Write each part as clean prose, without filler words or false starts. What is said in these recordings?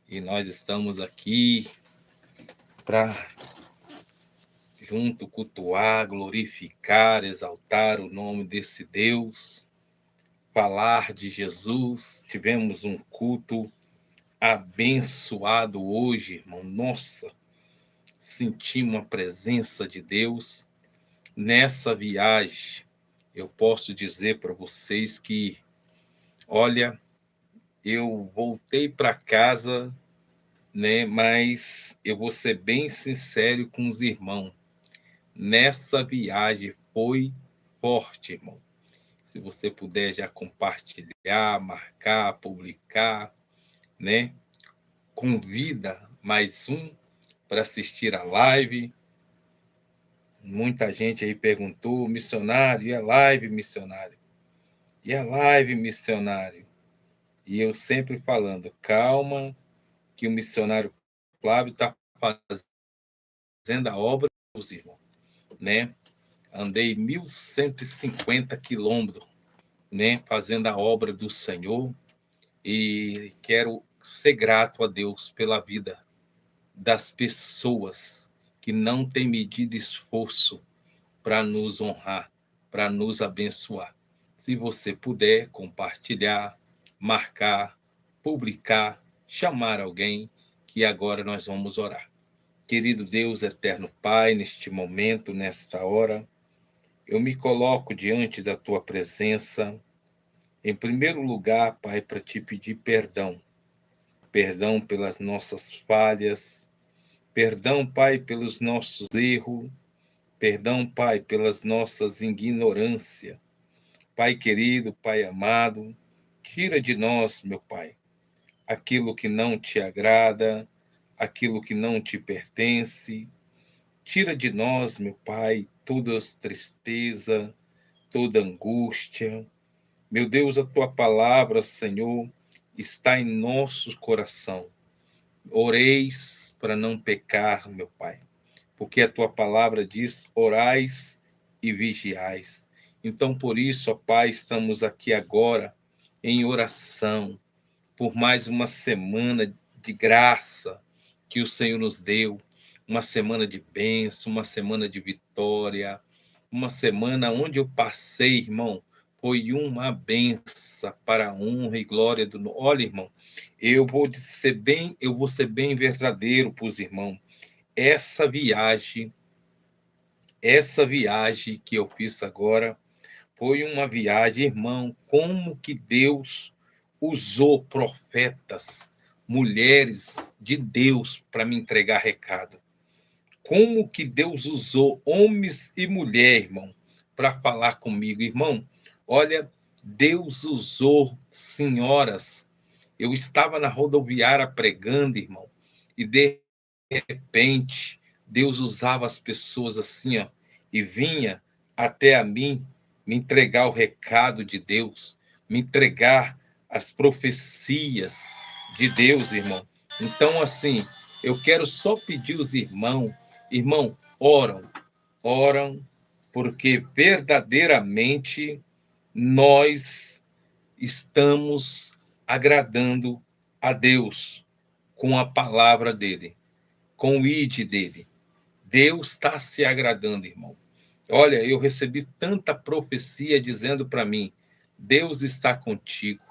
E nós estamos aqui para junto cultuar, glorificar, exaltar o nome desse Deus, falar de Jesus. Tivemos um culto abençoado hoje, irmão. Nossa, sentimos a presença de Deus nessa viagem. Eu posso dizer para vocês que, olha, eu voltei para casa, né? Mas eu vou ser bem sincero com os irmãos. Nessa viagem foi forte, irmão. Se você puder já compartilhar, marcar, publicar, né? Convida mais um para assistir a live. Muita gente aí perguntou, missionário, e a live, missionário? E a live, missionário? E eu sempre falando, calma, que o missionário Flávio está fazendo a obra dos irmãos, né? Andei 1.150 quilômetros, né? Fazendo a obra do Senhor e quero ser grato a Deus pela vida das pessoas que não têm medido esforço para nos honrar, para nos abençoar. Se você puder compartilhar, marcar, publicar, chamar alguém, que agora nós vamos orar. Querido Deus, eterno Pai, neste momento, nesta hora, eu me coloco diante da tua presença, em primeiro lugar, Pai, para te pedir perdão. Perdão pelas nossas falhas, perdão, Pai, pelos nossos erros, perdão, Pai, pelas nossas ignorâncias. Pai querido, Pai amado, tira de nós, meu Pai, aquilo que não te agrada, aquilo que não te pertence. Tira de nós, meu Pai, toda tristeza, toda angústia. Meu Deus, a tua palavra, Senhor, está em nosso coração. Oreis para não pecar, meu Pai, porque a tua palavra diz: orais e vigiais. Então, por isso, ó Pai, estamos aqui agora em oração por mais uma semana de graça que o Senhor nos deu, uma semana de bênção, uma semana de vitória, uma semana onde eu passei, irmão, foi uma benção para a honra e glória do. Olha, irmão, eu vou ser bem verdadeiro para os irmãos. Essa viagem, essa viagem que eu fiz agora foi uma viagem, irmão, como que Deus usou profetas, mulheres de Deus para me entregar recado. Como que Deus usou homens e mulheres, irmão, para falar comigo, irmão. Olha, Deus usou senhoras. Eu estava na rodoviária pregando, irmão, e de repente Deus usava as pessoas assim, ó, e vinha até a mim me entregar o recado de Deus, me entregar as profecias de Deus, irmão. Então, assim, eu quero só pedir os irmãos, irmão, oram, porque verdadeiramente nós estamos agradando a Deus com a palavra dele, com o ID dele. Deus está se agradando, irmão. Olha, eu recebi tanta profecia dizendo para mim: Deus está contigo.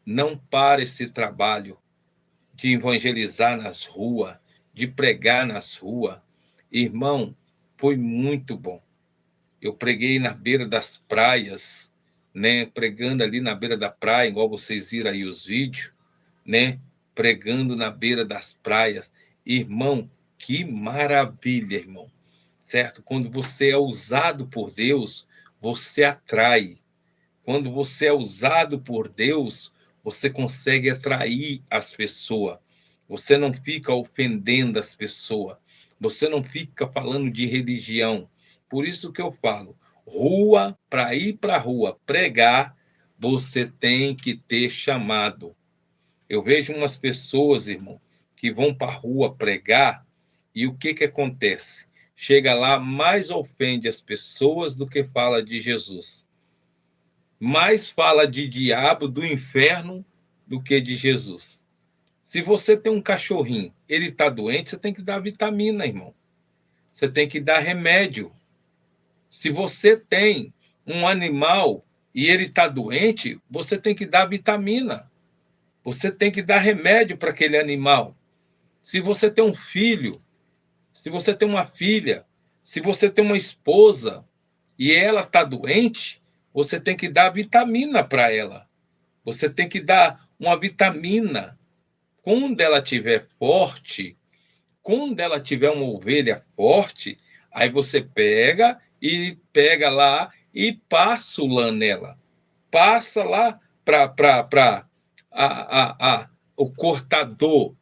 Não pare esse trabalho de evangelizar nas ruas, de pregar nas ruas. Irmão, foi muito bom. Eu preguei na beira das praias, né? Pregando ali na beira da praia, igual vocês viram aí os vídeos, né? Pregando na beira das praias. Irmão, que maravilha, irmão. Certo? Quando você é usado por Deus, você atrai. Quando você é usado por Deus, você consegue atrair as pessoas. Você não fica ofendendo as pessoas. Você não fica falando de religião. Por isso que eu falo, rua, para ir para a rua pregar, você tem que ter chamado. Eu vejo umas pessoas, irmão, que vão para a rua pregar e o que acontece? Chega lá, mais ofende as pessoas do que fala de Jesus. Mais fala de diabo, do inferno, do que de Jesus. Se você tem um cachorrinho, ele está doente, você tem que dar vitamina, irmão. Você tem que dar remédio. Se você tem um animal e ele está doente, você tem que dar vitamina. Você tem que dar remédio para aquele animal. Se você tem um filho, se você tem uma filha, se você tem uma esposa e ela está doente, você tem que dar vitamina para ela. Você tem que dar uma vitamina. Quando ela estiver forte, quando ela tiver uma ovelha forte, aí você pega lá e passa o lã nela. Passa lá para o cortador.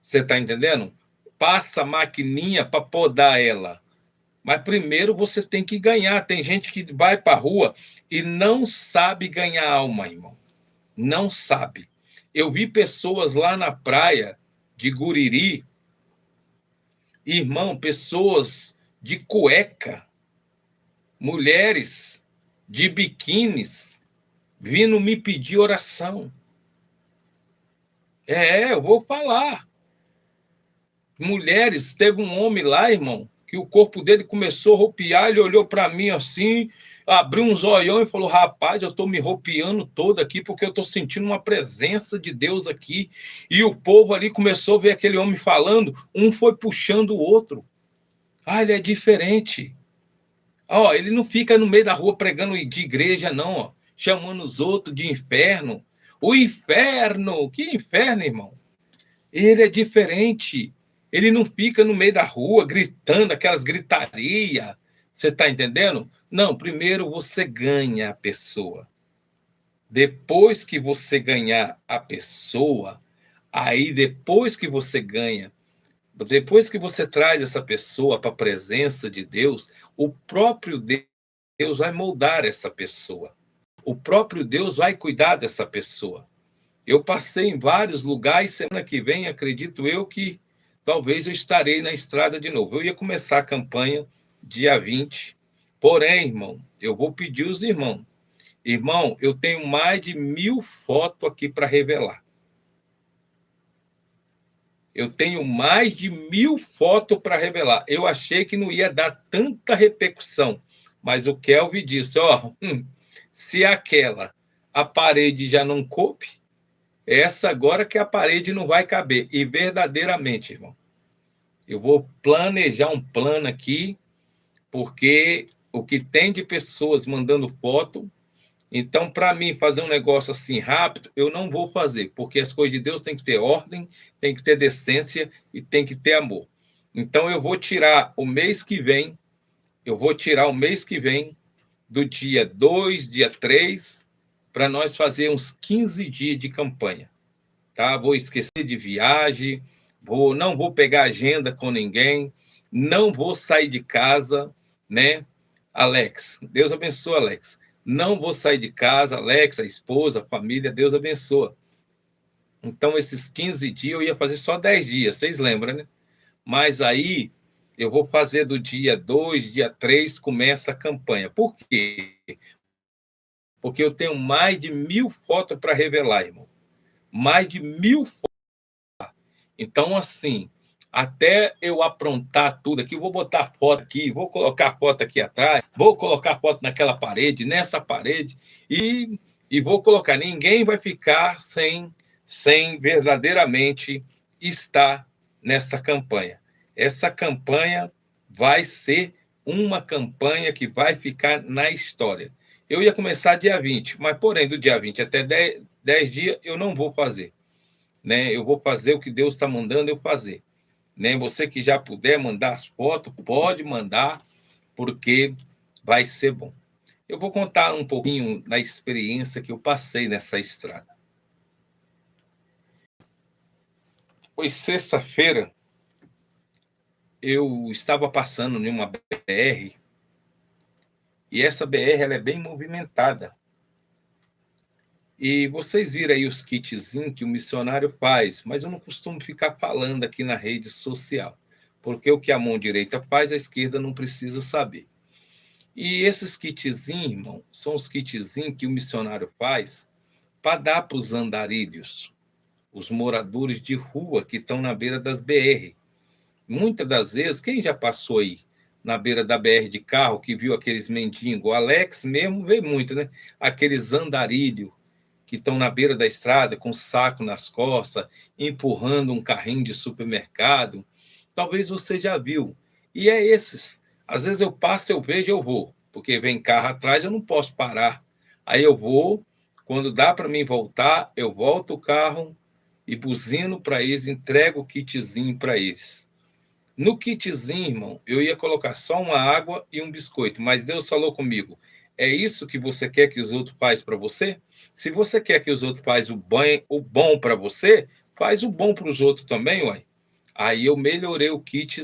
Você está entendendo? Passa a maquininha para podar ela. Mas primeiro você tem que ganhar. Tem gente que vai para a rua e não sabe ganhar alma, irmão. Não sabe. Eu vi pessoas lá na praia de Guriri, irmão, pessoas de cueca, mulheres de biquínis, vindo me pedir oração. Eu vou falar. Mulheres, teve um homem lá, irmão, que o corpo dele começou a ropiar, ele olhou para mim assim, abriu um zoião e falou: rapaz, eu estou me ropiando todo aqui porque eu estou sentindo uma presença de Deus aqui. E o povo ali começou a ver aquele homem falando, um foi puxando o outro. Ele é diferente. Ele não fica no meio da rua pregando de igreja, não, ó, chamando os outros de inferno. O inferno! Que inferno, irmão? Ele é diferente. Ele não fica no meio da rua gritando aquelas gritaria. Você está entendendo? Não, primeiro você ganha a pessoa. Depois que você ganhar a pessoa, aí depois que você ganha, depois que você traz essa pessoa para a presença de Deus, o próprio Deus vai moldar essa pessoa. O próprio Deus vai cuidar dessa pessoa. Eu passei em vários lugares, semana que vem, acredito eu que talvez eu estarei na estrada de novo. Eu ia começar a campanha dia 20, porém, irmão, eu vou pedir os irmãos. Irmão, eu tenho mais de 1000 fotos aqui para revelar. Eu tenho mais de 1000 fotos para revelar. Eu achei que não ia dar tanta repercussão, mas o Kelvin disse, se a parede já não coube, essa agora que a parede não vai caber. E verdadeiramente, irmão, eu vou planejar um plano aqui, porque o que tem de pessoas mandando foto, então, para mim, fazer um negócio assim rápido, eu não vou fazer, porque as coisas de Deus têm que ter ordem, tem que ter decência e tem que ter amor. Então, eu vou tirar o mês que vem, do dia 2, dia 3, para nós fazer uns 15 dias de campanha. Tá? Vou esquecer de viagem, não vou pegar agenda com ninguém, não vou sair de casa, né? Alex, Deus abençoe, Alex. Não vou sair de casa, Alex, a esposa, a família, Deus abençoa. Então, esses 15 dias eu ia fazer só 10 dias, vocês lembram, né? Mas aí eu vou fazer do dia 2, dia 3, começa a campanha. Por quê? Porque eu tenho mais de 1000 fotos para revelar, irmão. Mais de 1000 fotos. Então, assim, até eu aprontar tudo aqui, vou botar foto aqui, vou colocar foto aqui atrás, vou colocar foto naquela parede, nessa parede, e vou colocar. Ninguém vai ficar sem verdadeiramente estar nessa campanha. Essa campanha vai ser uma campanha que vai ficar na história. Eu ia começar dia 20, mas, porém, do dia 20 até 10 dias, eu não vou fazer. Né? Eu vou fazer o que Deus está mandando eu fazer. Né? Você que já puder mandar as fotos, pode mandar, porque vai ser bom. Eu vou contar um pouquinho da experiência que eu passei nessa estrada. Foi sexta-feira, eu estava passando em uma BR, e essa BR ela é bem movimentada. E vocês viram aí os kitzinhos que o missionário faz, mas eu não costumo ficar falando aqui na rede social, porque o que a mão direita faz, a esquerda não precisa saber. E esses kitzinhos, irmão, são os kitzinhos que o missionário faz para dar para os andarilhos. os moradores de rua que estão na beira das BR. Muitas das vezes, quem já passou aí na beira da BR de carro, que viu aqueles mendigos, o Alex mesmo vê muito, né? Aqueles andarilhos que estão na beira da estrada com saco nas costas, empurrando um carrinho de supermercado. Talvez você já viu. E é esses. Às vezes eu passo, eu vejo, eu vou, porque vem carro atrás, eu não posso parar. Aí eu vou, quando dá para mim voltar, eu volto o carro e buzino para eles, entrego o kitzinho para eles. No kitzinho, irmão, eu ia colocar só uma água e um biscoito, mas Deus falou comigo: é isso que você quer que os outros façam para você? Se você quer que os outros façam o bom para você, faz o bom para os outros também, uai. Aí eu melhorei o kit,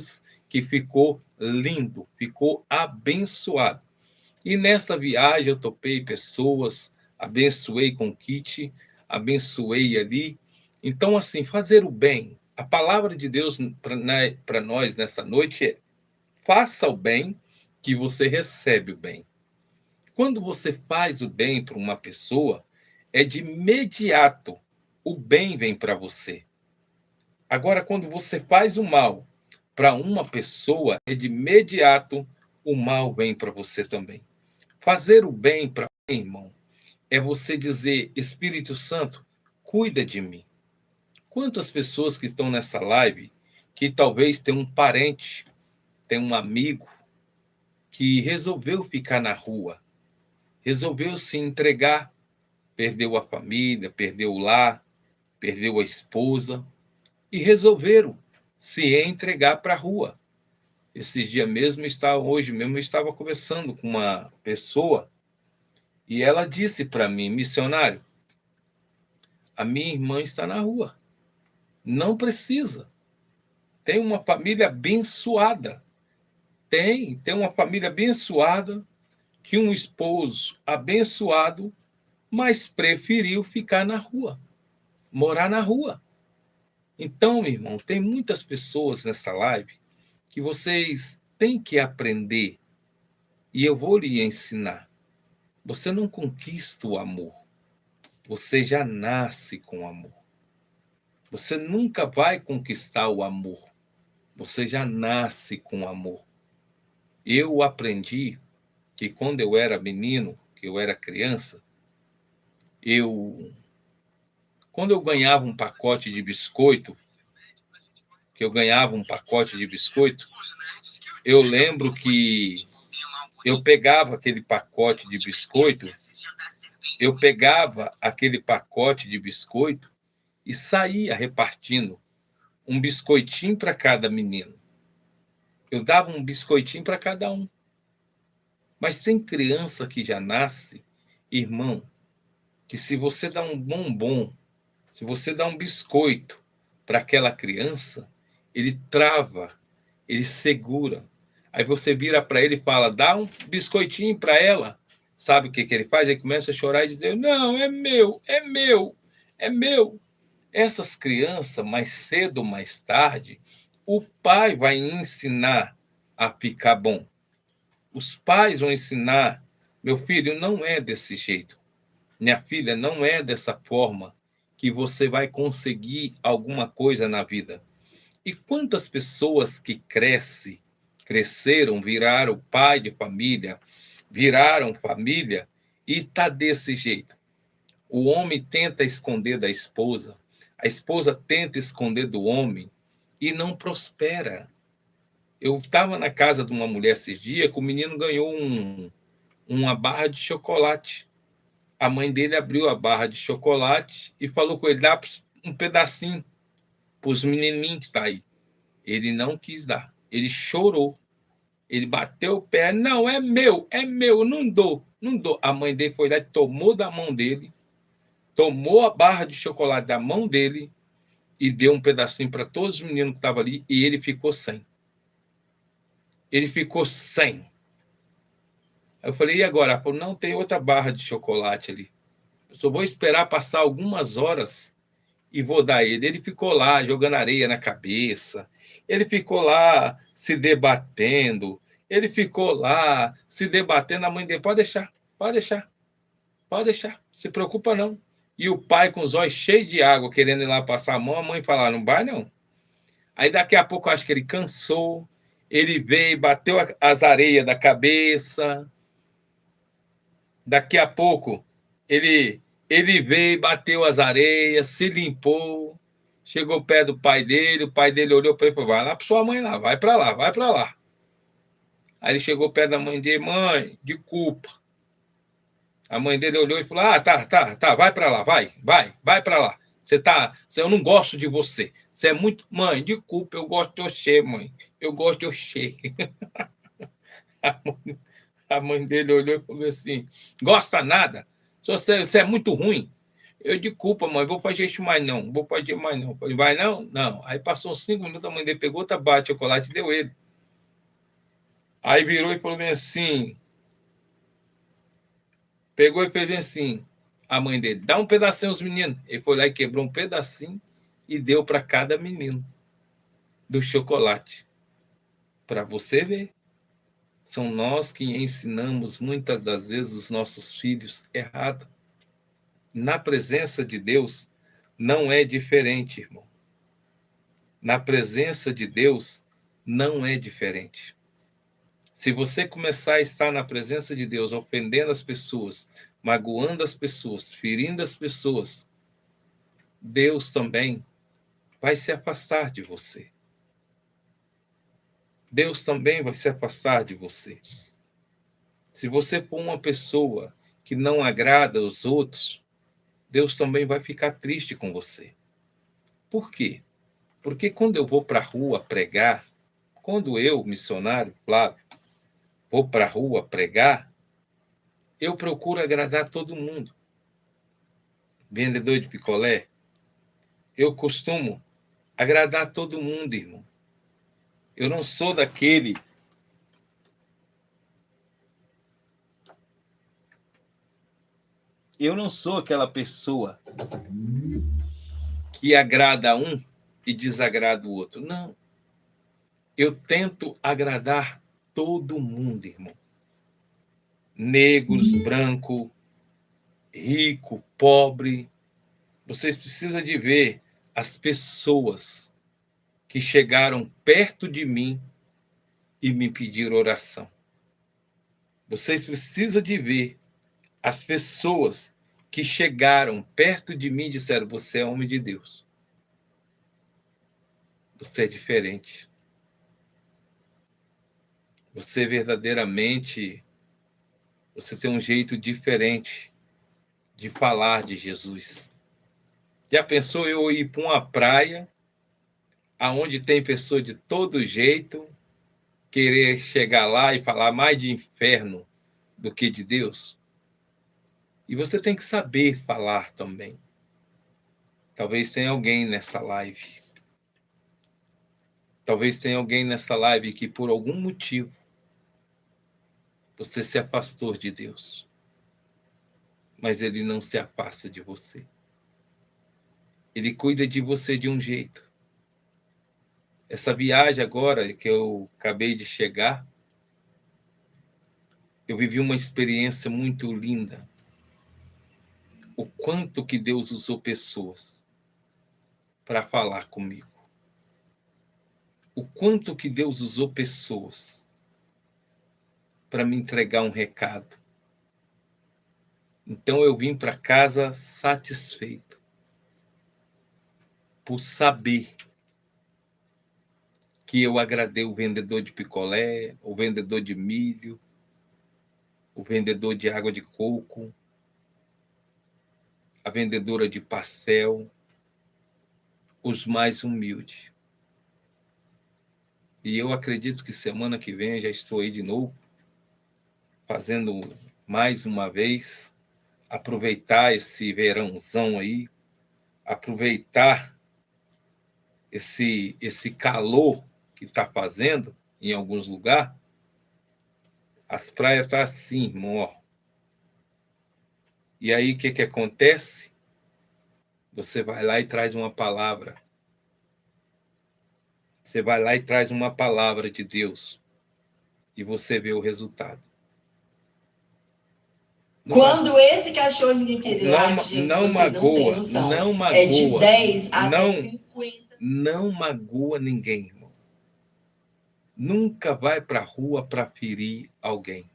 que ficou lindo, ficou abençoado. E nessa viagem eu topei pessoas, abençoei com o kit, abençoei ali. Então, assim, fazer o bem. A palavra de Deus para nós nessa noite é: faça o bem, que você recebe o bem. Quando você faz o bem para uma pessoa, é de imediato o bem vem para você. Agora, quando você faz o mal para uma pessoa, é de imediato o mal vem para você também. Fazer o bem para mim, irmão, é você dizer: Espírito Santo, cuida de mim. Quantas pessoas que estão nessa live que talvez tenham um parente, tem um amigo que resolveu ficar na rua, resolveu se entregar, perdeu a família, perdeu o lar, perdeu a esposa e resolveram se entregar para a rua. Esse dia mesmo, hoje mesmo, eu estava conversando com uma pessoa e ela disse para mim: missionário, a minha irmã está na rua. Não precisa. Tem uma família abençoada. Tem uma família abençoada, que um esposo abençoado, mas preferiu ficar na rua, morar na rua. Então, meu irmão, tem muitas pessoas nessa live que vocês têm que aprender, e eu vou lhe ensinar. Você não conquista o amor, você já nasce com amor. Você nunca vai conquistar o amor, você já nasce com amor. Eu aprendi que quando eu era menino, que eu era criança, quando eu ganhava um pacote de biscoito, eu lembro que eu pegava aquele pacote de biscoito, e saía repartindo um biscoitinho para cada menino. Eu dava um biscoitinho para cada um. Mas tem criança que já nasce, irmão, que se você dá um bombom, se você dá um biscoito para aquela criança, ele trava, ele segura. Aí você vira para ele e fala: dá um biscoitinho para ela. Sabe o que ele faz? Ele começa a chorar e dizer: não, é meu, é meu, é meu. Essas crianças, mais cedo ou mais tarde, o pai vai ensinar a ficar bom. Os pais vão ensinar: meu filho, não é desse jeito. Minha filha, não é dessa forma que você vai conseguir alguma coisa na vida. E quantas pessoas que cresceram, viraram pai de família, viraram família e está desse jeito. O homem tenta esconder da esposa, a esposa tenta esconder do homem e não prospera. Eu estava na casa de uma mulher esses dias que o menino ganhou uma barra de chocolate. A mãe dele abriu a barra de chocolate e falou com ele: dá um pedacinho para os menininhos que estão aí. Ele não quis dar. Ele chorou. Ele bateu o pé. Não, é meu, não dou, não dou. A mãe dele foi lá e tomou da mão dele, tomou a barra de chocolate da mão dele e deu um pedacinho para todos os meninos que estavam ali e ele ficou sem. Ele ficou sem. Aí eu falei: e agora? Ela falou: não, tem outra barra de chocolate ali. Eu só vou esperar passar algumas horas e vou dar ele. Ele ficou lá jogando areia na cabeça, ele ficou lá se debatendo, ele ficou lá se debatendo. A mãe dele: pode deixar, pode deixar, pode deixar, se preocupa não. E o pai com os olhos cheios de água, querendo ir lá passar a mão, a mãe falava, não vai não. Aí daqui a pouco eu acho que ele cansou, ele veio, bateu as areias da cabeça. Daqui a pouco ele veio, bateu as areias, se limpou, chegou perto do pai dele, o pai dele olhou para ele e falou, vai lá para sua mãe lá, vai para lá, vai para lá. Aí ele chegou perto da mãe dele, mãe, desculpa. A mãe dele olhou e falou, tá, vai para lá, vai para lá. Eu não gosto de você. Você é muito, mãe, desculpa, eu gosto de você, mãe. Eu gosto de você. A mãe dele olhou e falou assim, gosta nada? Você é muito ruim. Eu, desculpa, mãe, vou fazer isso mais não, vou fazer mais não. Falei, vai não? Não. Aí passou uns 5 minutos, a mãe dele pegou outra barra de chocolate e deu ele. Aí virou e falou bem assim, pegou e fez bem assim, a mãe dele, dá um pedacinho aos meninos. Ele foi lá e quebrou um pedacinho e deu para cada menino do chocolate. Para você ver. São nós que ensinamos muitas das vezes os nossos filhos errado. Na presença de Deus não é diferente, irmão. Na presença de Deus não é diferente. Se você começar a estar na presença de Deus, ofendendo as pessoas, magoando as pessoas, ferindo as pessoas, Deus também vai se afastar de você. Deus também vai se afastar de você. Se você for uma pessoa que não agrada aos outros, Deus também vai ficar triste com você. Por quê? Porque quando eu vou para a rua pregar, quando eu, missionário Flávio, vou para a rua pregar, eu procuro agradar todo mundo. Vendedor de picolé, eu costumo agradar todo mundo, irmão. Eu não sou daquele eu não sou aquela pessoa que agrada um e desagrada o outro. Não. Eu tento agradar todo mundo, irmão. Negros, branco, rico, pobre. Vocês precisam de ver as pessoas que chegaram perto de mim e me pediram oração. Vocês precisam de ver as pessoas que chegaram perto de mim e disseram: você é homem de Deus. Você é diferente. Você verdadeiramente, você tem um jeito diferente de falar de Jesus. Já pensou eu ir para uma praia aonde tem pessoa de todo jeito, querer chegar lá e falar mais de inferno do que de Deus? E você tem que saber falar também. Talvez tenha alguém nessa live. Talvez tenha alguém nessa live que por algum motivo você se afastou de Deus. Mas ele não se afasta de você. Ele cuida de você de um jeito. Essa viagem agora que eu acabei de chegar, eu vivi uma experiência muito linda. O quanto que Deus usou pessoas para falar comigo. O quanto que Deus usou pessoas para me entregar um recado. Então eu vim para casa satisfeito por saber que eu agradei o vendedor de picolé, o vendedor de milho, o vendedor de água de coco, a vendedora de pastel, os mais humildes. E eu acredito que semana que vem já estou aí de novo, fazendo mais uma vez, aproveitar esse verãozão aí, aproveitar esse calor que está fazendo em alguns lugares. As praias estão assim, irmão, ó. E aí, o que acontece? Você vai lá e traz uma palavra. Você vai lá e traz uma palavra de Deus. E você vê o resultado. Quando esse cachorro de late, gente, não vocês magoa, não têm noção. não magoa, é de 10 até 50. Não magoa ninguém, irmão. Nunca vai para a rua para ferir alguém.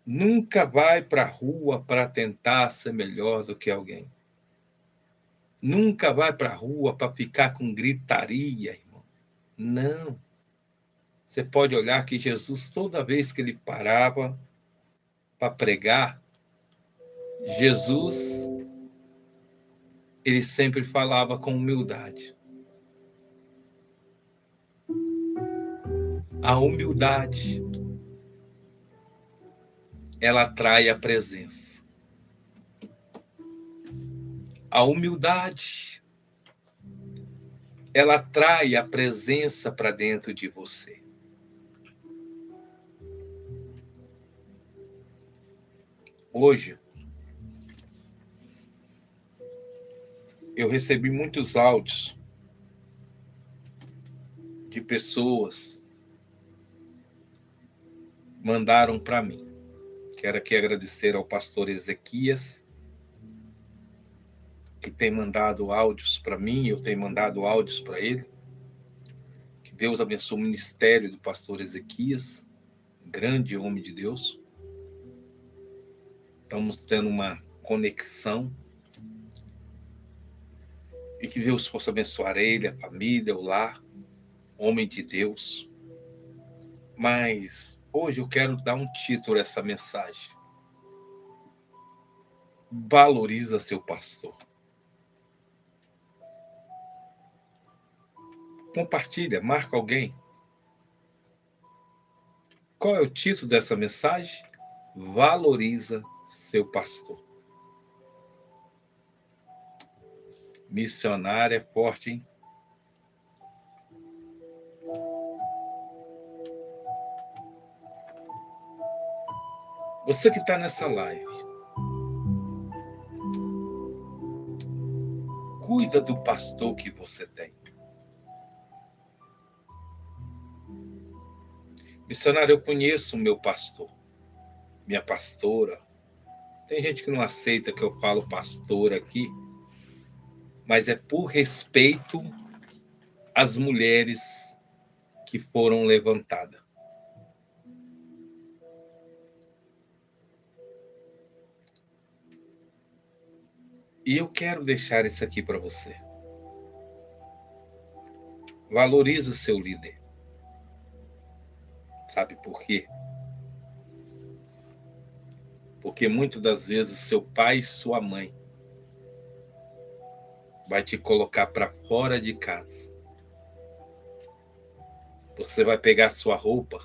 Nunca vai para a rua para tentar ser melhor do que alguém. Nunca vai para a rua para ficar com gritaria, irmão. Não. Você pode olhar que Jesus, toda vez que ele parava para pregar, Jesus, ele sempre falava com humildade. A humildade, ela atrai a presença. A humildade, ela atrai a presença para dentro de você. Hoje, eu recebi muitos áudios de pessoas mandaram para mim. Quero aqui agradecer ao pastor Ezequias, que tem mandado áudios para mim, eu tenho mandado áudios para ele. Que Deus abençoe o ministério do pastor Ezequias, grande homem de Deus. Estamos tendo uma conexão. E que Deus possa abençoar ele, a família, o lar, homem de Deus. Mas hoje eu quero dar um título a essa mensagem. Valoriza seu pastor. Compartilha, marca alguém. Qual é o título dessa mensagem? Valoriza seu pastor. Missionário é forte, hein? Você que está nessa live, cuida do pastor que você tem. Missionário, eu conheço o meu pastor, minha pastora. Tem gente que não aceita que eu falo pastor aqui, mas é por respeito às mulheres que foram levantadas. E eu quero deixar isso aqui para você. Valoriza seu líder. Sabe por quê? Porque muitas das vezes seu pai e sua mãe vai te colocar para fora de casa. Você vai pegar sua roupa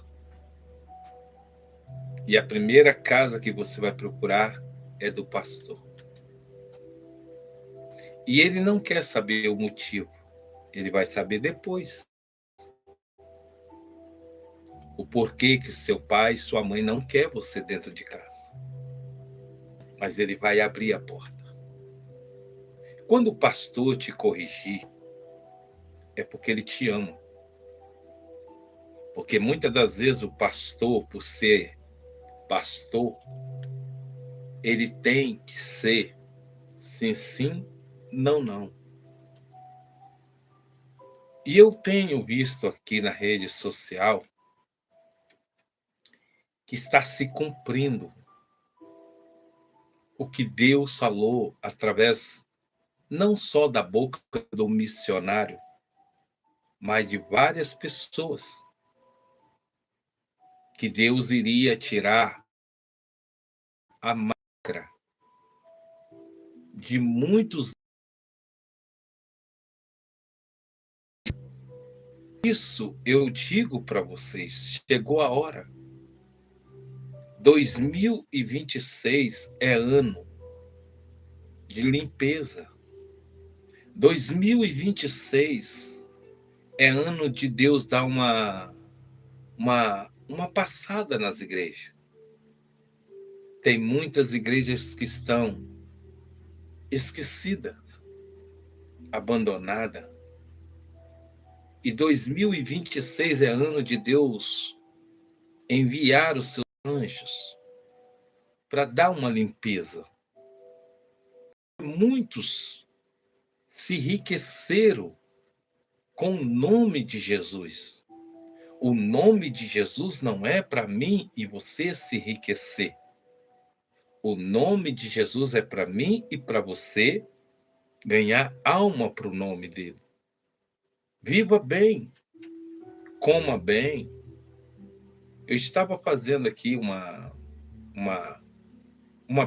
e a primeira casa que você vai procurar é do pastor. E ele não quer saber o motivo. Ele vai saber depois. O porquê que seu pai e sua mãe não quer você dentro de casa. Mas ele vai abrir a porta. Quando o pastor te corrigir, é porque ele te ama. Porque muitas das vezes o pastor, por ser pastor, ele tem que ser sim, sim, não, não. E eu tenho visto aqui na rede social que está se cumprindo o que Deus falou através não só da boca do missionário, mas de várias pessoas, que Deus iria tirar a máscara de muitos. Isso eu digo para vocês, chegou a hora. 2026 é ano de limpeza. 2026 é ano de Deus dar uma passada nas igrejas. Tem muitas igrejas que estão esquecidas, abandonadas. E 2026 é ano de Deus enviar os seus anjos para dar uma limpeza. Muitos se enriqueceram com o nome de Jesus. O nome de Jesus não é para mim e você se enriquecer. O nome de Jesus é para mim e para você ganhar alma para o nome dele. Viva bem, coma bem. Eu estava fazendo aqui uma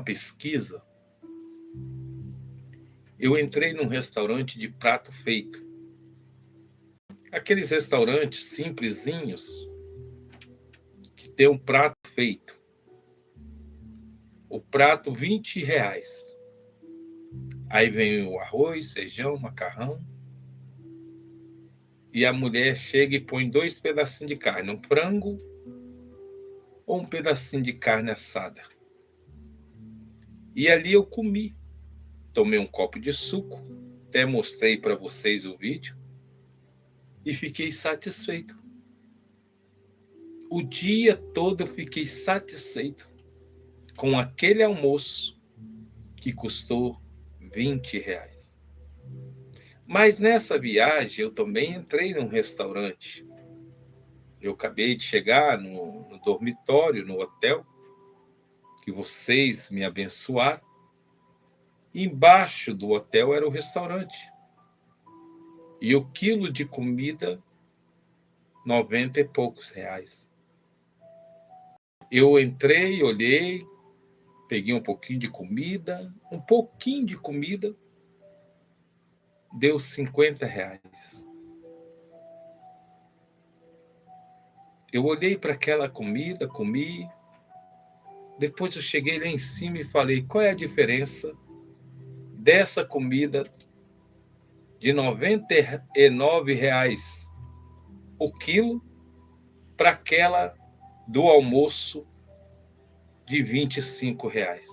pesquisa. Eu entrei num restaurante de prato feito. Aqueles restaurantes simplesinhos que tem um prato feito. O prato, R$20. Aí vem o arroz, feijão, macarrão. E a mulher chega e põe 2 pedacinhos de carne, um frango ou um pedacinho de carne assada. E ali eu comi. Tomei um copo de suco, até mostrei para vocês o vídeo, e fiquei satisfeito. O dia todo eu fiquei satisfeito com aquele almoço que custou R$20. Mas nessa viagem eu também entrei num restaurante. Eu acabei de chegar no dormitório, no hotel, que vocês me abençoaram. E embaixo do hotel era o restaurante. E o quilo de comida, 90 e poucos reais. Eu entrei, olhei, peguei um pouquinho de comida, deu R$50. Eu olhei para aquela comida, comi. Depois eu cheguei lá em cima e falei, qual é a diferença dessa comida de R$99 o quilo para aquela do almoço de R$25?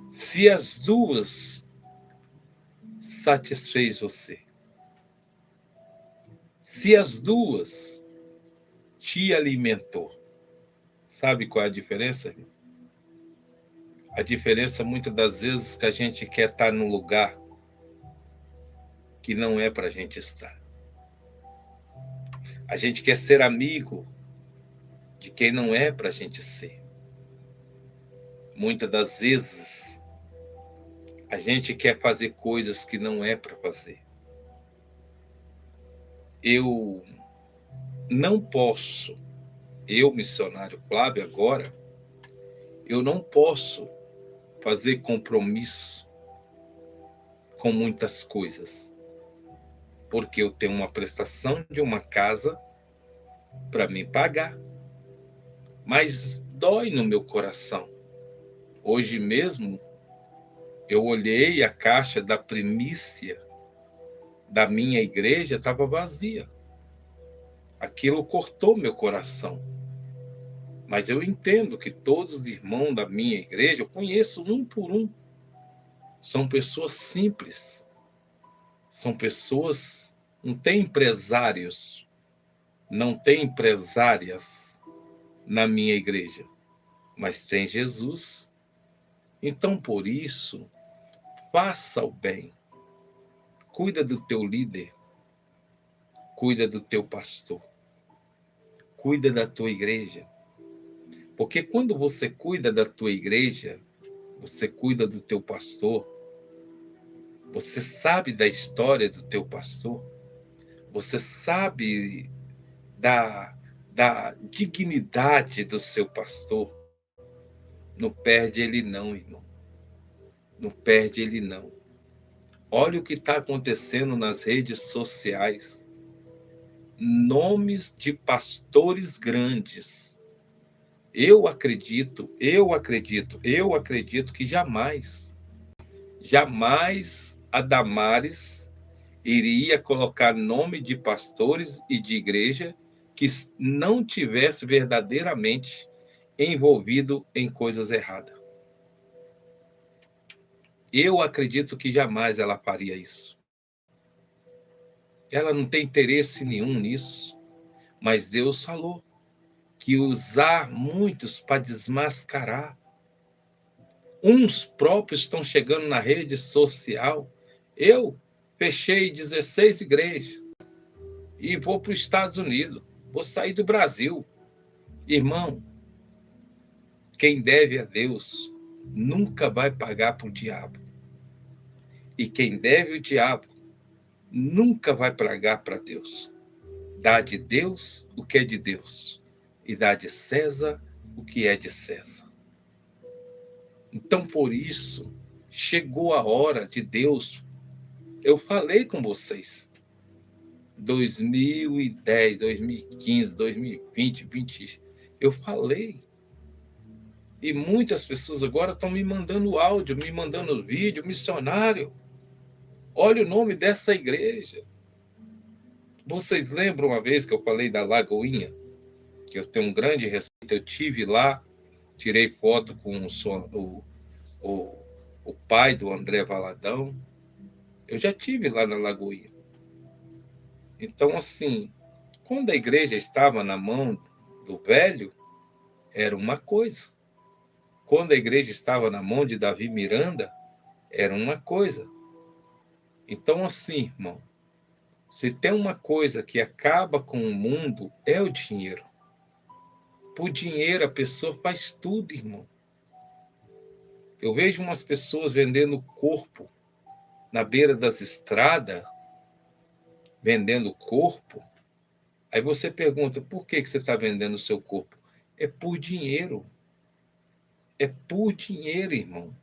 Se as duas satisfez você, se as duas te alimentou, sabe qual é a diferença? A diferença, muitas das vezes, que a gente quer estar num lugar que não é para a gente estar. A gente quer ser amigo de quem não é para a gente ser. Muitas das vezes, a gente quer fazer coisas que não é para fazer. Eu não posso, missionário Flávio, agora, eu não posso fazer compromisso com muitas coisas, porque eu tenho uma prestação de uma casa para me pagar, mas dói no meu coração. Hoje mesmo, eu olhei a caixa da primícia da minha igreja, estava vazia. Aquilo cortou meu coração. Mas eu entendo que todos os irmãos da minha igreja, eu conheço um por um, são pessoas simples, são pessoas, não tem empresários, não tem empresárias na minha igreja, mas tem Jesus. Então, por isso, faça o bem, cuida do teu líder, cuida do teu pastor, cuida da tua igreja, porque quando você cuida da tua igreja, você cuida do teu pastor, você sabe da história do teu pastor, você sabe da dignidade do seu pastor, não perde ele não, irmão. Não perde ele não. Olha o que está acontecendo nas redes sociais. Nomes de pastores grandes. Eu acredito que jamais a Damares iria colocar nome de pastores e de igreja que não tivesse verdadeiramente envolvido em coisas erradas. Eu acredito que jamais ela faria isso. Ela não tem interesse nenhum nisso, mas Deus falou. que usar muitos para desmascarar. Uns próprios estão chegando na rede social. Eu fechei 16 igrejas e vou para os Estados Unidos. Vou sair do Brasil. Irmão, quem deve a Deus nunca vai pagar para o diabo. E quem deve o diabo nunca vai pagar para Deus. Dá de Deus o que é de Deus. E dá de César o que é de César. Então, por isso, chegou a hora de Deus. Eu falei com vocês. 2010, 2015, 2020, 2020. Eu falei. E muitas pessoas agora estão me mandando áudio, me mandando vídeo. Missionário, olha o nome dessa igreja. Vocês lembram uma vez que eu falei da Lagoinha? Que eu tenho um grande respeito. Eu tive lá, tirei foto com o pai do André Valadão. Eu já tive lá na Lagoinha. Então, assim, quando a igreja estava na mão do velho, era uma coisa. Quando a igreja estava na mão de Davi Miranda, era uma coisa. Então, assim, irmão, se tem uma coisa que acaba com o mundo, é o dinheiro. Por dinheiro, a pessoa faz tudo, irmão. Eu vejo umas pessoas vendendo corpo na beira das estradas, vendendo corpo. Aí você pergunta, por que você está vendendo o seu corpo? É por dinheiro. É por dinheiro, irmão.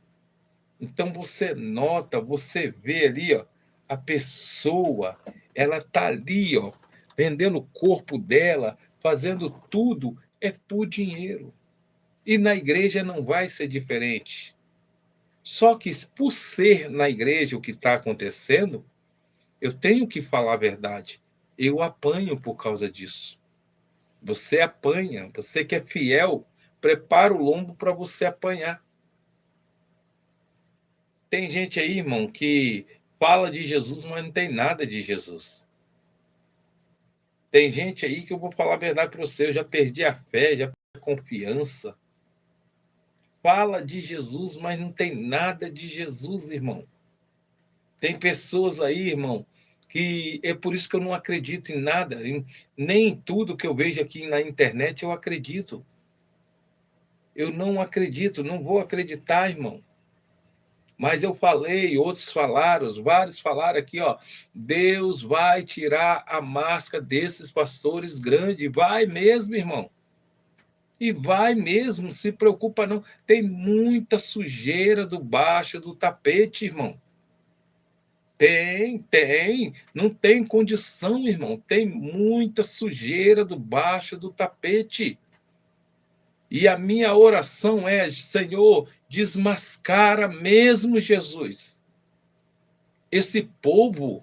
Então você nota, você vê ali, ó, a pessoa, ela está ali, ó, vendendo o corpo dela, fazendo tudo, é por dinheiro. E na igreja não vai ser diferente. Só que por ser na igreja o que está acontecendo, eu tenho que falar a verdade. Eu apanho por causa disso. Você apanha, você que é fiel, prepara o lombo para você apanhar. Tem gente aí, irmão, que fala de Jesus, mas não tem nada de Jesus. Tem gente aí que eu vou falar a verdade para você, eu já perdi a fé, já perdi a confiança. Fala de Jesus, mas não tem nada de Jesus, irmão. Tem pessoas aí, irmão, que é por isso que eu não acredito em nada, nem em tudo que eu vejo aqui na internet eu acredito. Eu não acredito, não vou acreditar, irmão. Mas eu falei, outros falaram, vários falaram aqui, ó, Deus vai tirar a máscara desses pastores grandes, vai mesmo, irmão. E vai mesmo, se preocupa não. Tem muita sujeira debaixo do tapete, irmão. Tem. Não tem condição, irmão. Tem muita sujeira debaixo do tapete. E a minha oração é, Senhor, desmascara mesmo, Jesus. Esse povo,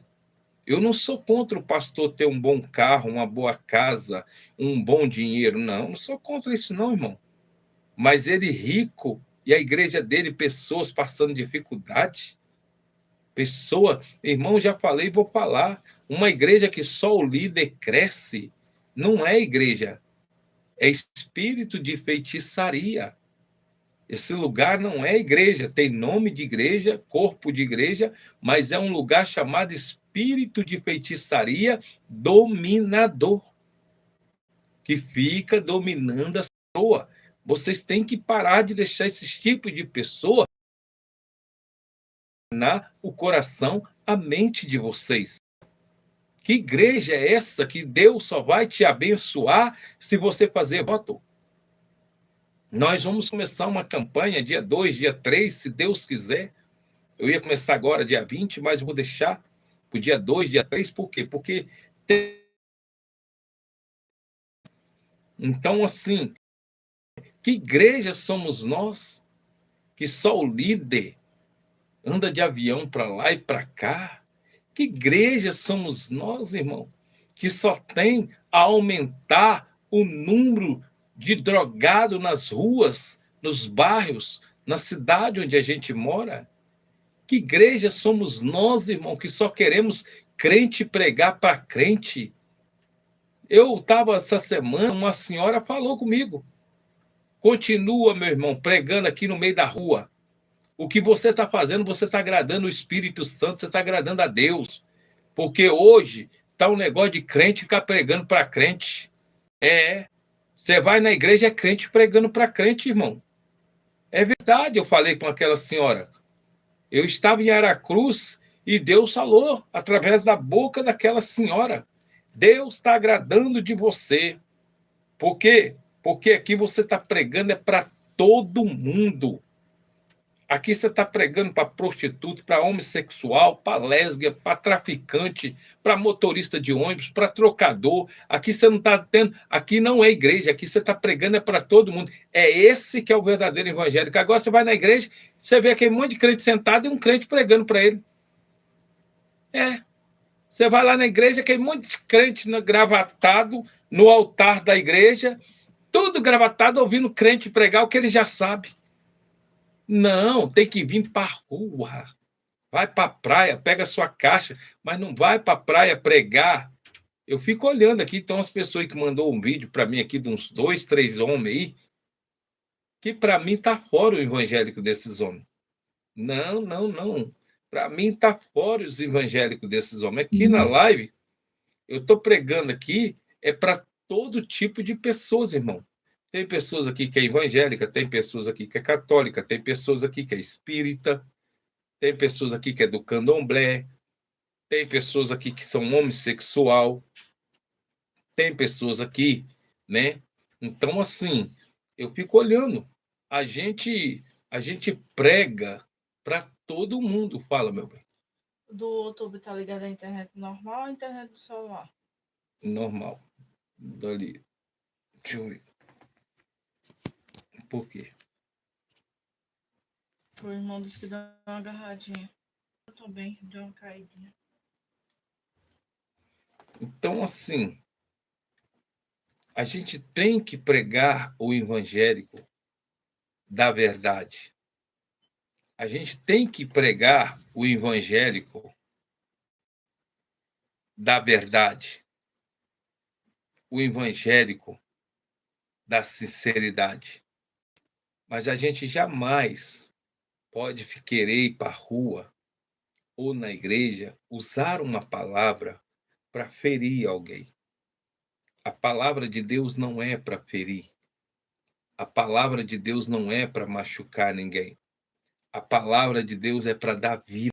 eu não sou contra o pastor ter um bom carro, uma boa casa, um bom dinheiro, não sou contra isso não, irmão. Mas ele rico e a igreja dele, pessoas passando dificuldade, irmão, já falei e vou falar, uma igreja que só o líder cresce, não é igreja, é espírito de feitiçaria. Esse lugar não é igreja, tem nome de igreja, corpo de igreja, mas é um lugar chamado espírito de feitiçaria dominador, que fica dominando a pessoa. Vocês têm que parar de deixar esses tipos de pessoa dominar o coração, a mente de vocês. Que igreja é essa que Deus só vai te abençoar se você fazer voto? Nós vamos começar uma campanha dia 2, dia 3, se Deus quiser. Eu ia começar agora dia 20, mas eu vou deixar para o dia 2, dia 3, por quê? Porque então, assim, que igreja somos nós que só o líder anda de avião para lá e para cá? Que igreja somos nós, irmão, que só tem a aumentar o número de drogado nas ruas, nos bairros, na cidade onde a gente mora? Que igreja somos nós, irmão, que só queremos crente pregar para crente? Eu estava essa semana, uma senhora falou comigo. Continua, meu irmão, pregando aqui no meio da rua. O que você está fazendo, você está agradando o Espírito Santo, você está agradando a Deus. Porque hoje está um negócio de crente ficar pregando para crente. Você vai na igreja, é crente pregando para crente, irmão. É verdade, eu falei com aquela senhora. Eu estava em Aracruz e Deus falou através da boca daquela senhora. Deus está agradando de você. Por quê? Porque aqui você está pregando é para todo mundo. Aqui você está pregando para prostituta, para homossexual, para lésbica, para traficante, para motorista de ônibus, para trocador. Aqui você não está tendo. Aqui não é igreja, aqui você está pregando é para todo mundo. É esse que é o verdadeiro evangélico. Agora você vai na igreja, você vê aquele monte de crente sentado e um crente pregando para ele. Você vai lá na igreja, aquele monte de crente gravatado no altar da igreja, tudo gravatado ouvindo crente pregar o que ele já sabe. Não, tem que vir para a rua. Vai para a praia, pega a sua caixa, mas não vai para a praia pregar. Eu fico olhando aqui, então as pessoas que mandou um vídeo para mim aqui de uns 2, 3 homens aí, que para mim está fora o evangélico desses homens. Não, não, não. Para mim está fora os evangélicos desses homens. Aqui na live, eu estou pregando aqui é para todo tipo de pessoas, irmão. Tem pessoas aqui que é evangélica, tem pessoas aqui que é católica, tem pessoas aqui que é espírita, tem pessoas aqui que é do candomblé, tem pessoas aqui que são homossexual, tem pessoas aqui, né? Então, assim, eu fico olhando. A gente prega para todo mundo. Fala, meu bem. Do YouTube tá ligado à internet normal ou à internet do celular? Normal. Dali. Deixa eu ver. Por quê? O irmão disse que deu uma agarradinha. Eu tô bem, deu uma caidinha. Então, assim, a gente tem que pregar o evangélico da verdade. A gente tem que pregar o evangélico da verdade. O evangélico da sinceridade. Mas a gente jamais pode querer ir para a rua ou na igreja usar uma palavra para ferir alguém. A palavra de Deus não é para ferir. A palavra de Deus não é para machucar ninguém. A palavra de Deus é para dar vida.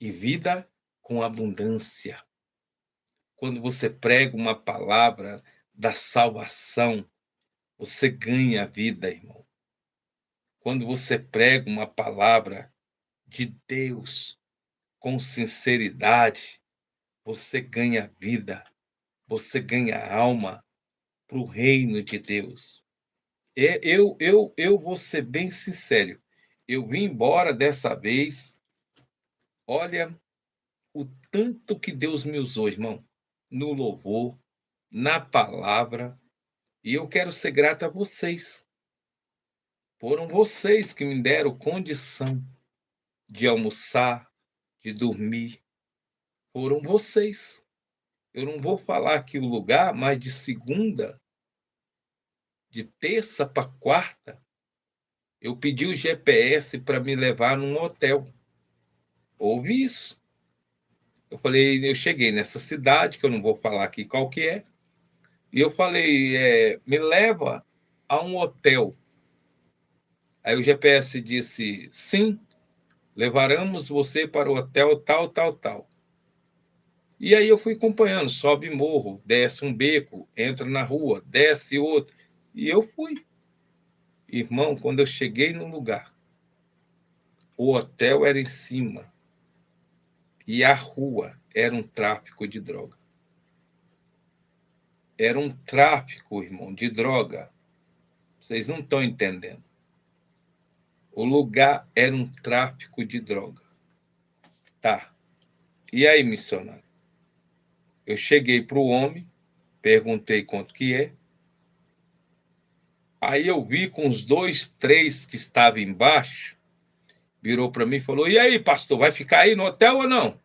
E vida com abundância. Quando você prega uma palavra da salvação, você ganha vida, irmão. Quando você prega uma palavra de Deus com sinceridade, você ganha vida, você ganha alma para o reino de Deus. Eu vou ser bem sincero. Eu vim embora dessa vez. Olha o tanto que Deus me usou, irmão, no louvor, na palavra, e eu quero ser grato a vocês. Foram vocês que me deram condição de almoçar, de dormir. Foram vocês. Eu não vou falar aqui o lugar, mas de segunda, de terça para quarta, eu pedi o GPS para me levar num hotel. Houve isso. Eu falei, eu cheguei nessa cidade, que eu não vou falar aqui qual que é, e eu falei, me leva a um hotel. Aí o GPS disse, sim, levaremos você para o hotel tal, tal, tal. E aí eu fui acompanhando, sobe morro, desce um beco, entra na rua, desce outro. E eu fui. Irmão, quando eu cheguei no lugar, o hotel era em cima e a rua era um tráfico de droga. Era um tráfico, irmão, de droga. Vocês não estão entendendo. O lugar era um tráfico de droga. Tá. E aí, missionário? Eu cheguei para o homem, perguntei quanto que é. Aí eu vi com os 2, 3 que estavam embaixo, virou para mim e falou, e aí, pastor, vai ficar aí no hotel ou não? Eu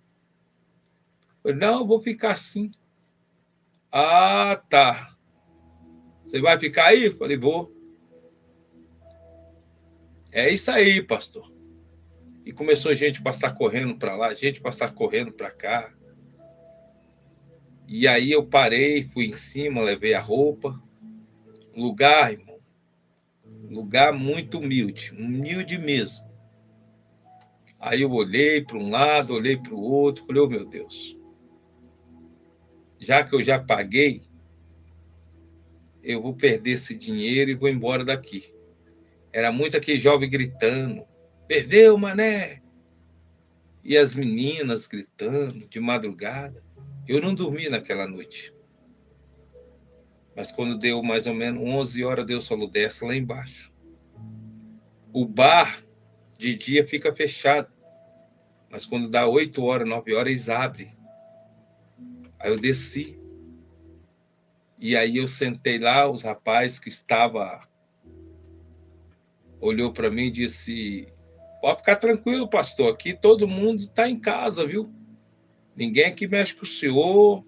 falei, não, eu vou ficar sim. Ah, tá. Você vai ficar aí? Eu falei, vou. É isso aí, pastor. E começou a gente passar correndo para lá, gente passar correndo para cá. E aí eu parei, fui em cima, levei a roupa. Lugar, irmão, lugar muito humilde mesmo. Aí eu olhei para um lado, olhei para o outro, falei, oh meu Deus, já que eu já paguei, eu vou perder esse dinheiro e vou embora daqui. Era muito aquele jovem gritando, perdeu, mané! E as meninas gritando de madrugada. Eu não dormi naquela noite. Mas quando deu mais ou menos 11 horas, Deus falou, desce lá embaixo. O bar de dia fica fechado. Mas quando dá 8 horas, 9 horas, eles abrem. Aí eu desci. E aí eu sentei lá, os rapazes que estavam olhou para mim e disse, pode ficar tranquilo, pastor, aqui todo mundo está em casa, viu? Ninguém aqui mexe com o senhor,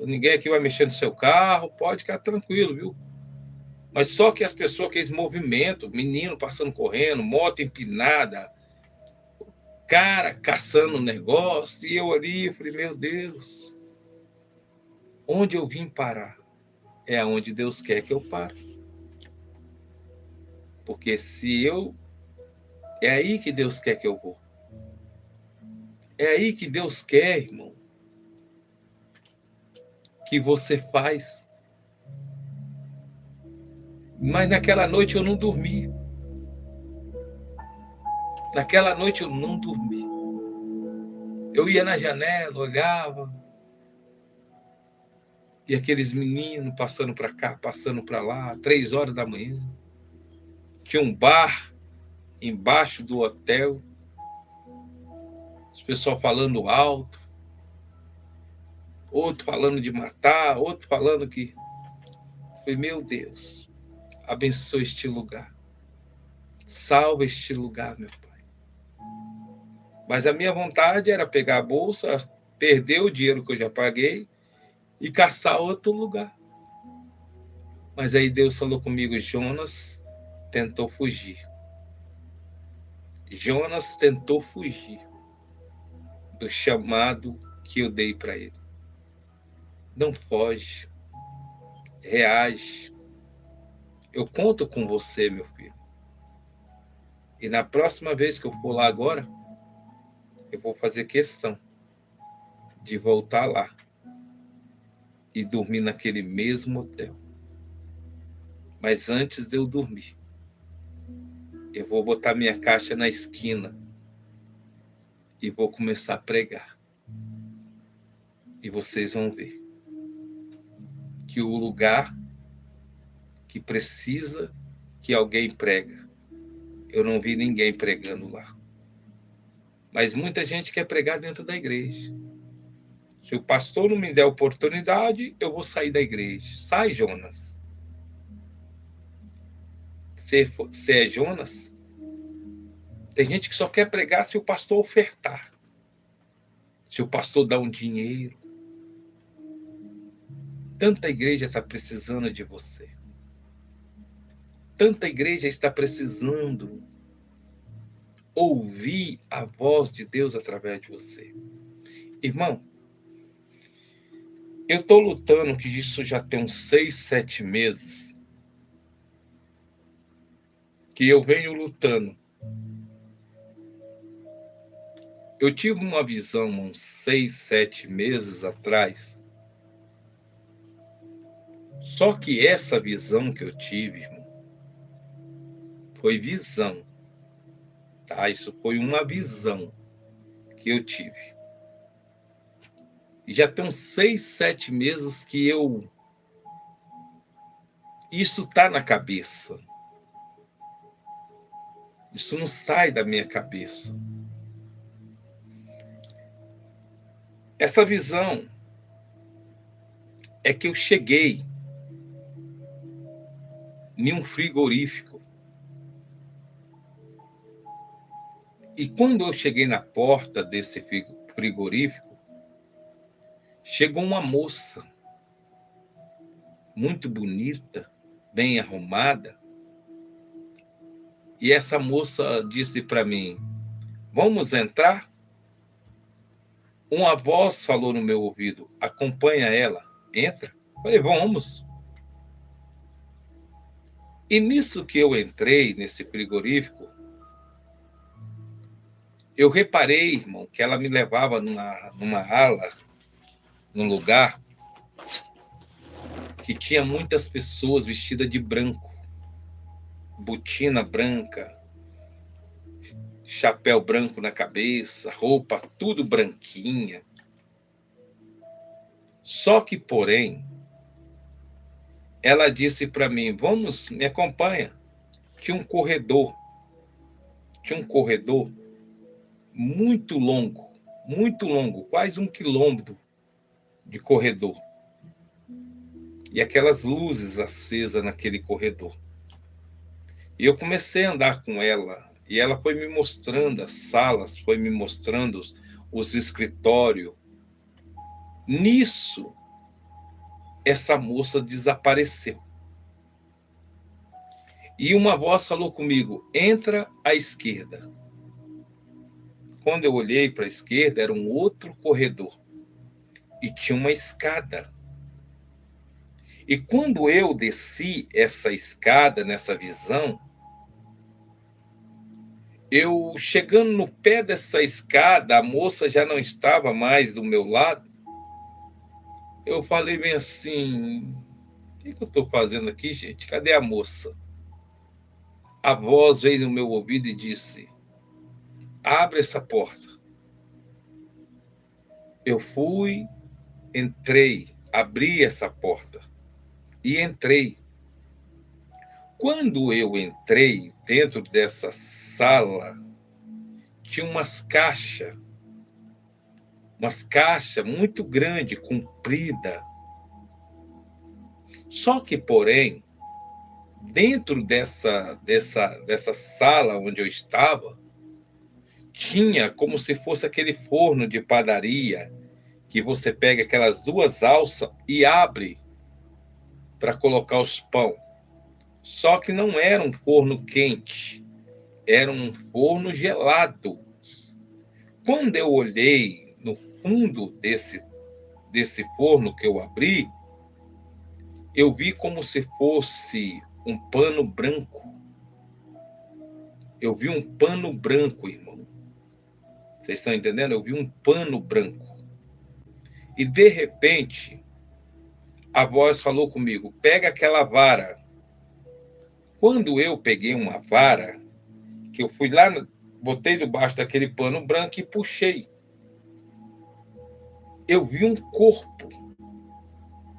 ninguém aqui vai mexer no seu carro, pode ficar tranquilo, viu? Mas só que as pessoas, aqueles movimentos, menino passando correndo, moto empinada, cara caçando um negócio, e eu ali, falei, meu Deus, onde eu vim parar? É aonde Deus quer que eu pare. Porque se eu... É aí que Deus quer que eu vou. É aí que Deus quer, irmão, que você faz. Mas naquela noite eu não dormi. Naquela noite eu não dormi. Eu ia na janela, olhava, e aqueles meninos passando para cá, passando para lá, 3 horas da manhã. Tinha um bar embaixo do hotel, os pessoal falando alto, outro falando de matar, outro falando que... Falei, meu Deus, abençoe este lugar. Salva este lugar, meu Pai. Mas a minha vontade era pegar a bolsa, perder o dinheiro que eu já paguei e caçar outro lugar. Mas aí Deus falou comigo, Jonas tentou fugir. Jonas tentou fugir do chamado que eu dei para ele. Não foge, reage. Eu conto com você, meu filho. E na próxima vez que eu for lá agora, eu vou fazer questão de voltar lá e dormir naquele mesmo hotel. Mas antes de eu dormir, eu vou botar minha caixa na esquina e vou começar a pregar. E vocês vão ver que o lugar que precisa que alguém prega, eu não vi ninguém pregando lá. Mas muita gente quer pregar dentro da igreja. Se o pastor não me der oportunidade, eu vou sair da igreja. Sai, Jonas. Você é Jonas? Tem gente que só quer pregar se o pastor ofertar. Se o pastor dá um dinheiro. Tanta igreja está precisando de você. Tanta igreja está precisando ouvir a voz de Deus através de você. Irmão, eu estou lutando, que isso já tem uns 6, 7 meses, que eu venho lutando. Eu tive uma visão uns 6, 7 meses atrás. Só que essa visão que eu tive, irmão, foi visão. Tá? Isso foi uma visão que eu tive. E já tem uns 6, 7 meses que eu... Isso está na cabeça. Isso não sai da minha cabeça. Essa visão é que eu cheguei em um frigorífico. E quando eu cheguei na porta desse frigorífico, chegou uma moça. muito bonita, bem arrumada. E essa moça disse para mim: vamos entrar? Uma voz falou no meu ouvido: acompanha ela, entra. Falei: vamos. E nisso que eu entrei, nesse frigorífico, eu reparei, irmão, que ela me levava numa ala, num lugar que tinha muitas pessoas vestidas de branco, botina branca, chapéu branco na cabeça, roupa tudo branquinha. Só que, porém, ela disse para mim: vamos, me acompanha. Tinha um corredor muito longo, quase 1 quilômetro de corredor. E aquelas luzes acesas naquele corredor. E eu comecei a andar com ela, e ela foi me mostrando as salas, foi me mostrando os escritórios. Nisso, essa moça desapareceu. E uma voz falou comigo: entra à esquerda. Quando eu olhei para a esquerda, era um outro corredor. E tinha uma escada. E quando eu desci essa escada, nessa visão, eu chegando no pé dessa escada, a moça já não estava mais do meu lado. Eu falei bem assim: o que eu estou fazendo aqui, gente? Cadê a moça? A voz veio no meu ouvido e disse: abre essa porta. Eu fui, entrei, abri essa porta e entrei. Quando eu entrei dentro dessa sala, tinha umas caixas muito grandes, comprida. Só que, porém, dentro dessa sala onde eu estava, tinha como se fosse aquele forno de padaria, que você pega aquelas 2 alças e abre para colocar os pão. Só que não era um forno quente, era um forno gelado. Quando eu olhei no fundo desse forno que eu abri, eu vi como se fosse um pano branco. Eu vi um pano branco, irmão. Vocês estão entendendo? Eu vi um pano branco. E, de repente, a voz falou comigo: pega aquela vara. Quando eu peguei uma vara, que eu fui lá, botei debaixo daquele pano branco e puxei, eu vi um corpo.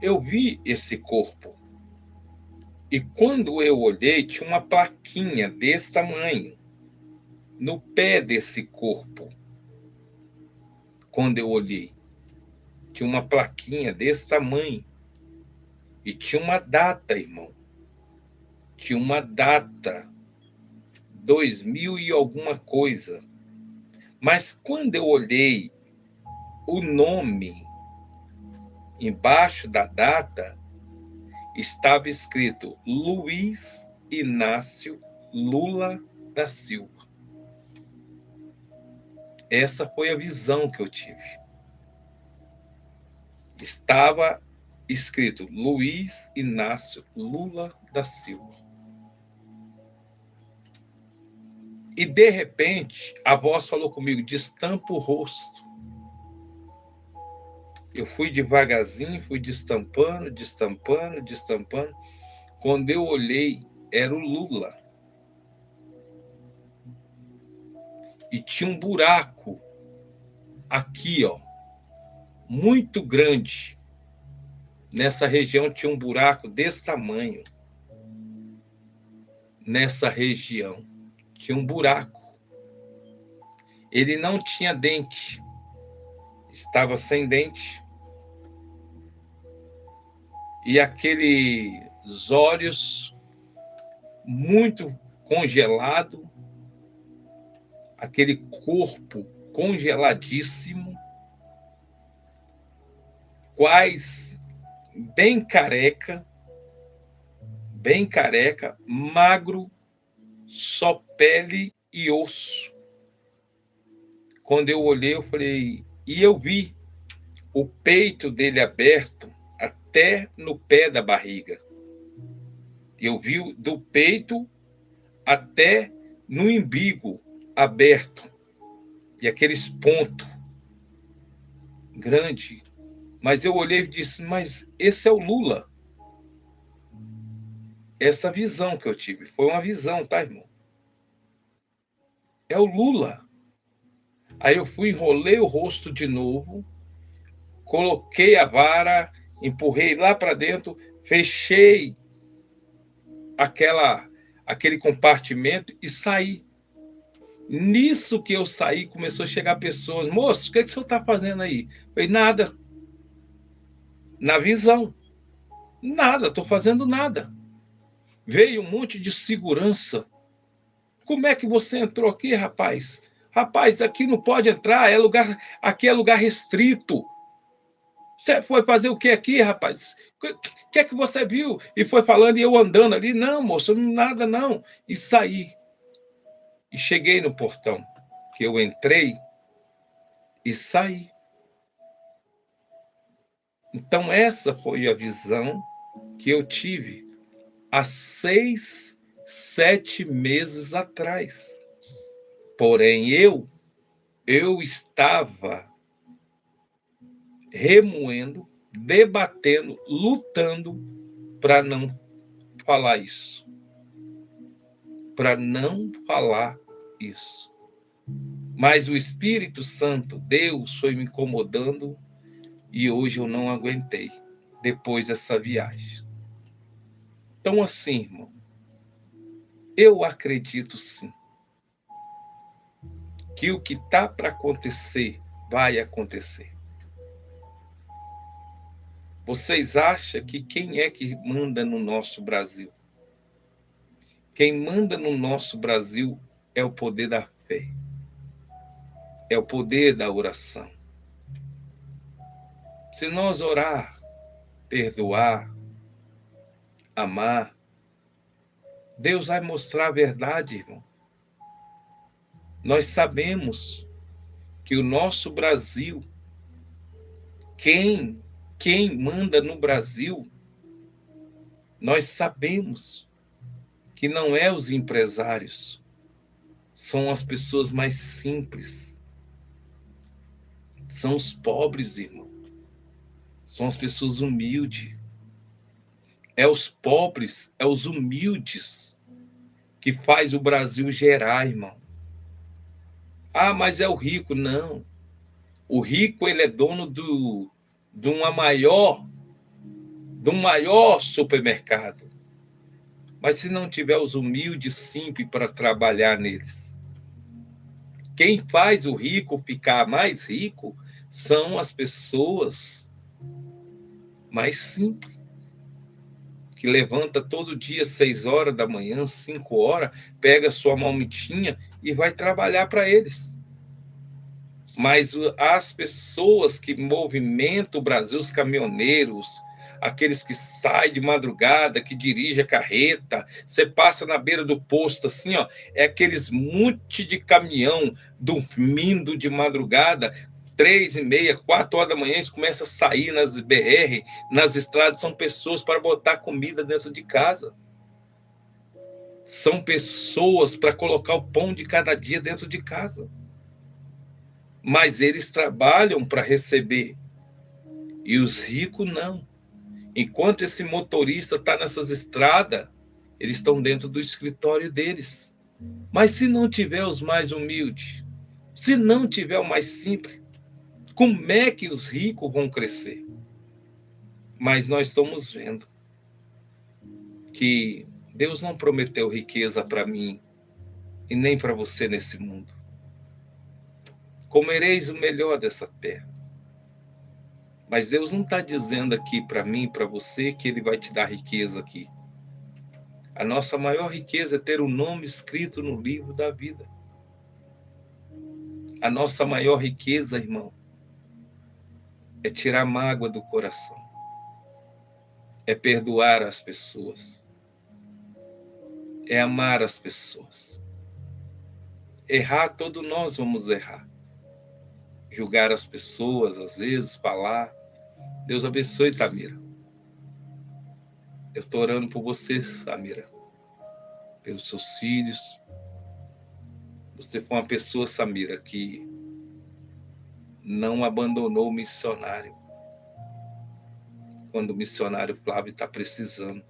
Eu vi esse corpo. E quando eu olhei, tinha uma plaquinha desse tamanho no pé desse corpo. Quando eu olhei, tinha uma plaquinha desse tamanho. E tinha uma data, irmão. Tinha uma data, 2000 e alguma coisa. Mas quando eu olhei o nome, embaixo da data, estava escrito Luiz Inácio Lula da Silva. Essa foi a visão que eu tive. Estava escrito Luiz Inácio Lula da Silva. E, de repente, a voz falou comigo: destampa o rosto. Eu fui devagarzinho, fui destampando. Quando eu olhei, era o Lula. E tinha um buraco aqui, ó, muito grande. Nessa região tinha um buraco desse tamanho. Nessa região tinha um buraco. Ele não tinha dente. Estava sem dente. E aqueles olhos muito congelado, aquele corpo congeladíssimo, quase bem careca, bem careca, magro, só pele e osso. Quando eu olhei, eu falei, e eu vi o peito dele aberto até no pé da barriga. Eu vi do peito até no umbigo aberto. E aqueles pontos grandes. Mas eu olhei e disse, mas esse é o Lula. Essa visão que eu tive. Foi uma visão, tá, irmão? É o Lula. Aí eu fui, enrolei o rosto de novo, coloquei a vara, empurrei lá para dentro, fechei aquele compartimento e saí. Nisso que eu saí, começou a chegar pessoas. Moço, o que o senhor está fazendo aí? Eu falei, nada. Na visão. Nada, estou fazendo nada. Veio um monte de segurança. Como é que você entrou aqui, rapaz? Rapaz, aqui não pode entrar, aqui é lugar restrito. Você foi fazer o que aqui, rapaz? O que é que você viu? E foi falando e eu andando ali. Não, moço, nada não. E saí. E cheguei no portão, que eu entrei e saí. Então, essa foi a visão que eu tive há 6, 7 meses atrás. Porém, eu estava remoendo, debatendo, lutando para não falar isso. Para não falar isso. Mas o Espírito Santo, Deus, foi me incomodando e hoje eu não aguentei, depois dessa viagem. Então, assim, irmão, eu acredito sim que o que está para acontecer, vai acontecer. Vocês acham que quem é que manda no nosso Brasil? Quem manda no nosso Brasil é o poder da fé. É o poder da oração. Se nós orar, perdoar, amar, Deus vai mostrar a verdade, irmão. Nós sabemos que o nosso Brasil, quem manda no Brasil, nós sabemos que não é os empresários, são as pessoas mais simples, são os pobres, irmão, são as pessoas humildes, é os pobres, é os humildes que faz o Brasil gerar, irmão. Ah, mas é o rico. Não. O rico, ele é dono de um maior supermercado. Mas se não tiver os humildes simples para trabalhar neles, quem faz o rico ficar mais rico são as pessoas mais simples, que levanta todo dia 6 horas da manhã, 5 horas, pega sua marmitinha e vai trabalhar para eles. Mas as pessoas que movimentam o Brasil, os caminhoneiros, aqueles que saem de madrugada, que dirigem a carreta, você passa na beira do posto assim, ó, é aqueles monte de caminhão dormindo de madrugada, 3h30, 4 horas da manhã, eles começam a sair nas BR, nas estradas, são pessoas para botar comida dentro de casa. São pessoas para colocar o pão de cada dia dentro de casa. Mas eles trabalham para receber. E os ricos não. Enquanto esse motorista está nessas estradas, eles estão dentro do escritório deles. Mas se não tiver os mais humildes, se não tiver o mais simples, como é que os ricos vão crescer? Mas nós estamos vendo que Deus não prometeu riqueza para mim e nem para você nesse mundo. Comereis o melhor dessa terra. Mas Deus não está dizendo aqui para mim e para você que Ele vai te dar riqueza aqui. A nossa maior riqueza é ter o nome escrito no livro da vida. A nossa maior riqueza, irmão, é tirar mágoa do coração. É perdoar as pessoas. é amar as pessoas. Errar, todos nós vamos errar. Julgar as pessoas, às vezes, falar. Deus abençoe, Tamira. Eu estou orando por você, Samira, pelos seus filhos. Você foi uma pessoa, Samira, que não abandonou o missionário quando o missionário Flávio está precisando.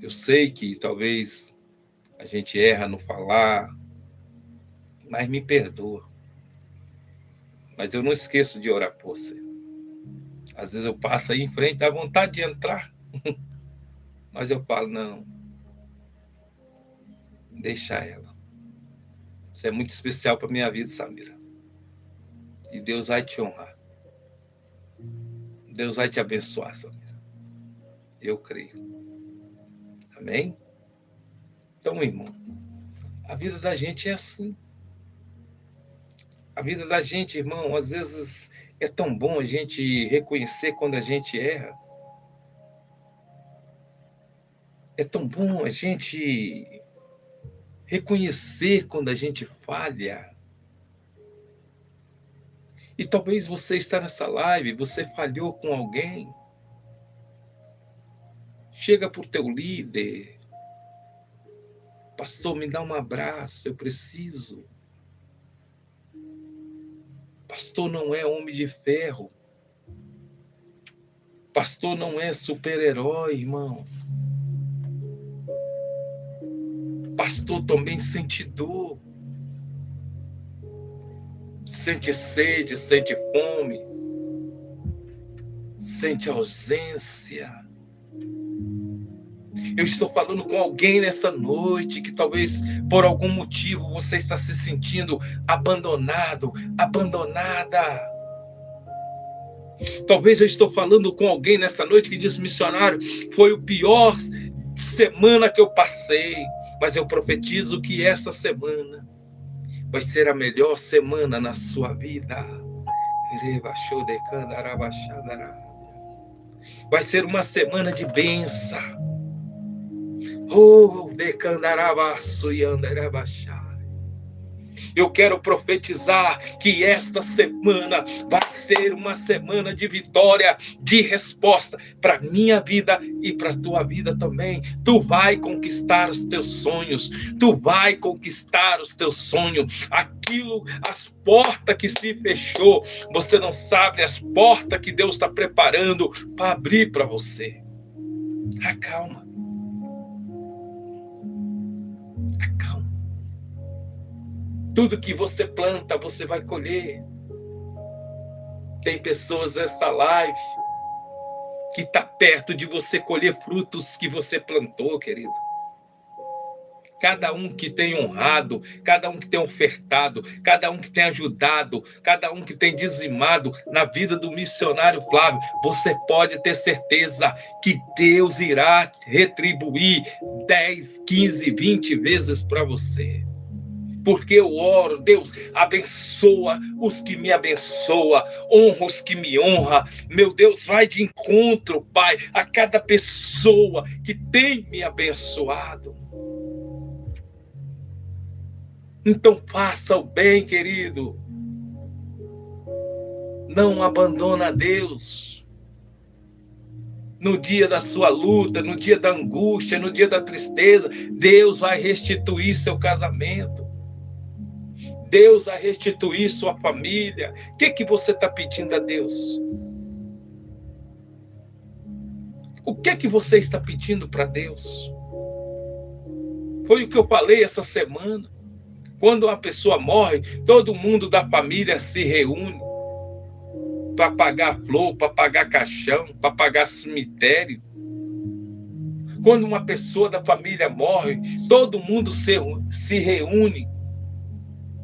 Eu sei que talvez a gente erra no falar, mas me perdoa. Mas eu não esqueço de orar por você. Às vezes eu passo aí em frente, dá vontade de entrar. Mas eu falo, não. Deixa ela. Você é muito especial para minha vida, Samira. E Deus vai te honrar. Deus vai te abençoar, Samira. Eu creio. Amém? Então, irmão, a vida da gente é assim. A vida da gente, irmão, às vezes é tão bom a gente reconhecer quando a gente erra. É tão bom a gente reconhecer quando a gente falha. E talvez você está nessa live, você falhou com alguém. Chega para o teu líder. Pastor, me dá um abraço, eu preciso. Pastor não é homem de ferro. Pastor não é super-herói, irmão. Pastor também sente dor. Sente sede, sente fome. Sente ausência. Eu estou falando com alguém nessa noite que talvez por algum motivo você está se sentindo abandonado, abandonada. Talvez eu estou falando com alguém nessa noite que diz, missionário, foi o pior semana que eu passei, mas eu profetizo que essa semana vai ser a melhor semana na sua vida. Vai ser uma semana de bênção. Eu quero profetizar que esta semana vai ser uma semana de vitória, de resposta para minha vida e para tua vida também. Tu vai conquistar os teus sonhos, tu vai conquistar os teus sonhos. Aquilo, as portas que se fechou, você não sabe as portas que Deus está preparando para abrir para você. Acalma. Acalma. Tudo que você planta, você vai colher. Tem pessoas nesta live que está perto de você colher frutos que você plantou, querido. Cada um que tem honrado, cada um que tem ofertado, cada um que tem ajudado, cada um que tem dizimado na vida do missionário Flávio, você pode ter certeza que Deus irá retribuir 10, 15, 20 vezes para você. Porque eu oro, Deus, abençoa os que me abençoam, honra os que me honram. Meu Deus, vai de encontro, Pai, a cada pessoa que tem me abençoado. Então faça o bem, querido. Não abandona Deus. No dia da sua luta, no dia da angústia, no dia da tristeza, Deus vai restituir seu casamento. Deus vai restituir sua família. O que você está pedindo a Deus? O que você está pedindo para Deus? Foi o que eu falei essa semana. Quando uma pessoa morre, todo mundo da família se reúne para pagar flor, para pagar caixão, para pagar cemitério. Quando uma pessoa da família morre, todo mundo se reúne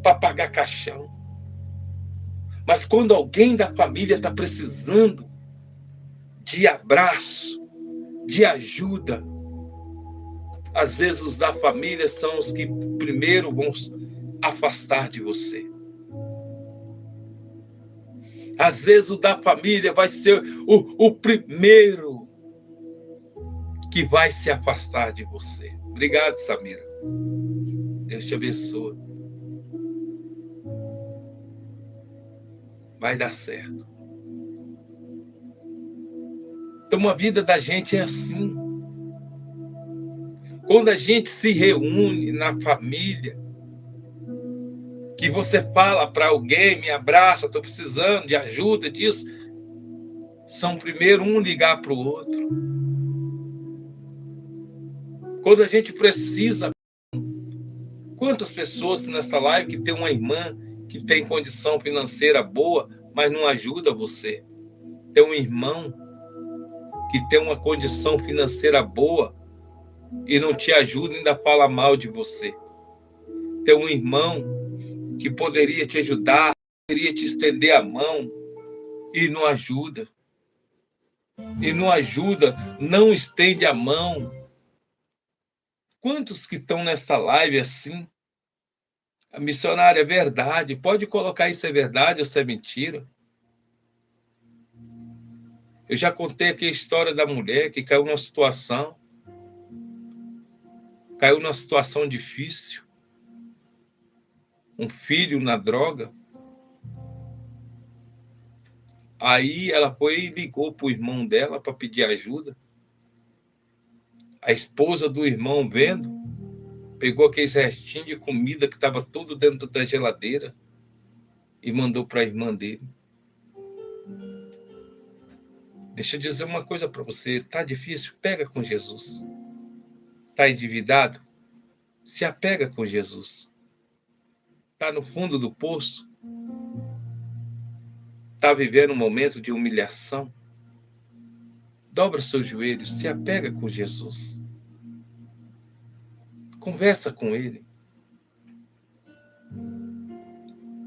para pagar caixão. Mas quando alguém da família está precisando de abraço, de ajuda, às vezes os da família são os que primeiro vão afastar de você. Às vezes o da família vai ser o primeiro que vai se afastar de você. Obrigado, Samira. Deus te abençoe. Vai dar certo. Então a vida da gente é assim. Quando a gente se reúne na família, que você fala para alguém, me abraça, estou precisando de ajuda disso, são primeiro um ligar para o outro. Quando a gente precisa, quantas pessoas nessa live que tem uma irmã que tem condição financeira boa, mas não ajuda você? Tem um irmão que tem uma condição financeira boa e não te ajuda, ainda fala mal de você. Tem um irmão que poderia te ajudar, poderia te estender a mão e não ajuda. E não ajuda, não estende a mão. Quantos que estão nesta live assim? A missionária, é verdade. Pode colocar isso é verdade ou se é mentira. Eu já contei aqui a história da mulher que caiu numa situação difícil. Um filho na droga. Aí ela foi e ligou para o irmão dela para pedir ajuda. A esposa do irmão, vendo, pegou aqueles restinhos de comida que estava tudo dentro da geladeira e mandou para a irmã dele. Deixa eu dizer uma coisa para você. Está difícil? Pega com Jesus. Está endividado? Se apega com Jesus. Está no fundo do poço? Está vivendo um momento de humilhação? Dobra os seus joelhos, se apega com Jesus. Conversa com Ele.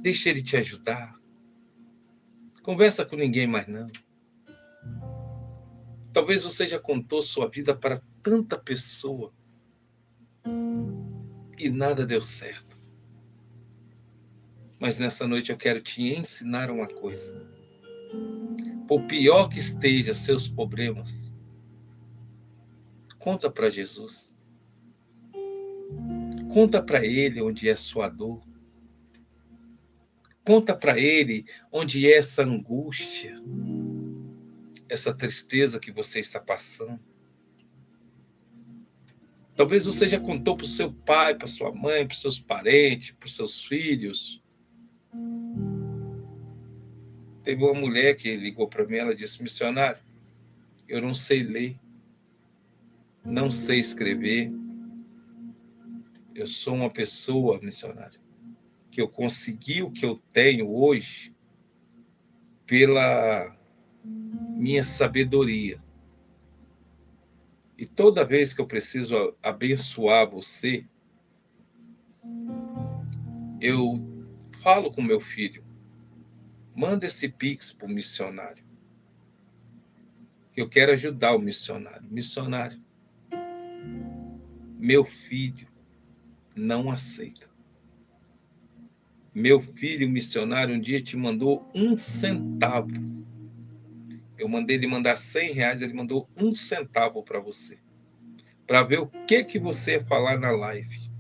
Deixa Ele te ajudar. Conversa com ninguém mais não. Talvez você já contou sua vida para tanta pessoa e nada deu certo. Mas nessa noite eu quero te ensinar uma coisa. Por pior que estejam seus problemas, conta para Jesus. Conta para Ele onde é sua dor. Conta para Ele onde é essa angústia, essa tristeza que você está passando. Talvez você já contou para o seu pai, para sua mãe, para os seus parentes, para os seus filhos. Teve uma mulher que ligou para mim, ela disse: missionário, eu não sei ler, não sei escrever. Eu sou uma pessoa, missionário, que eu consegui o que eu tenho hoje pela minha sabedoria. E toda vez que eu preciso abençoar você, eu falo com meu filho: manda esse Pix para o missionário, que eu quero ajudar o missionário. Missionário, meu filho não aceita. Meu filho missionário um dia te mandou 1 centavo. Eu mandei ele mandar R$100, ele mandou 1 centavo para você. Para ver o que você ia falar na live.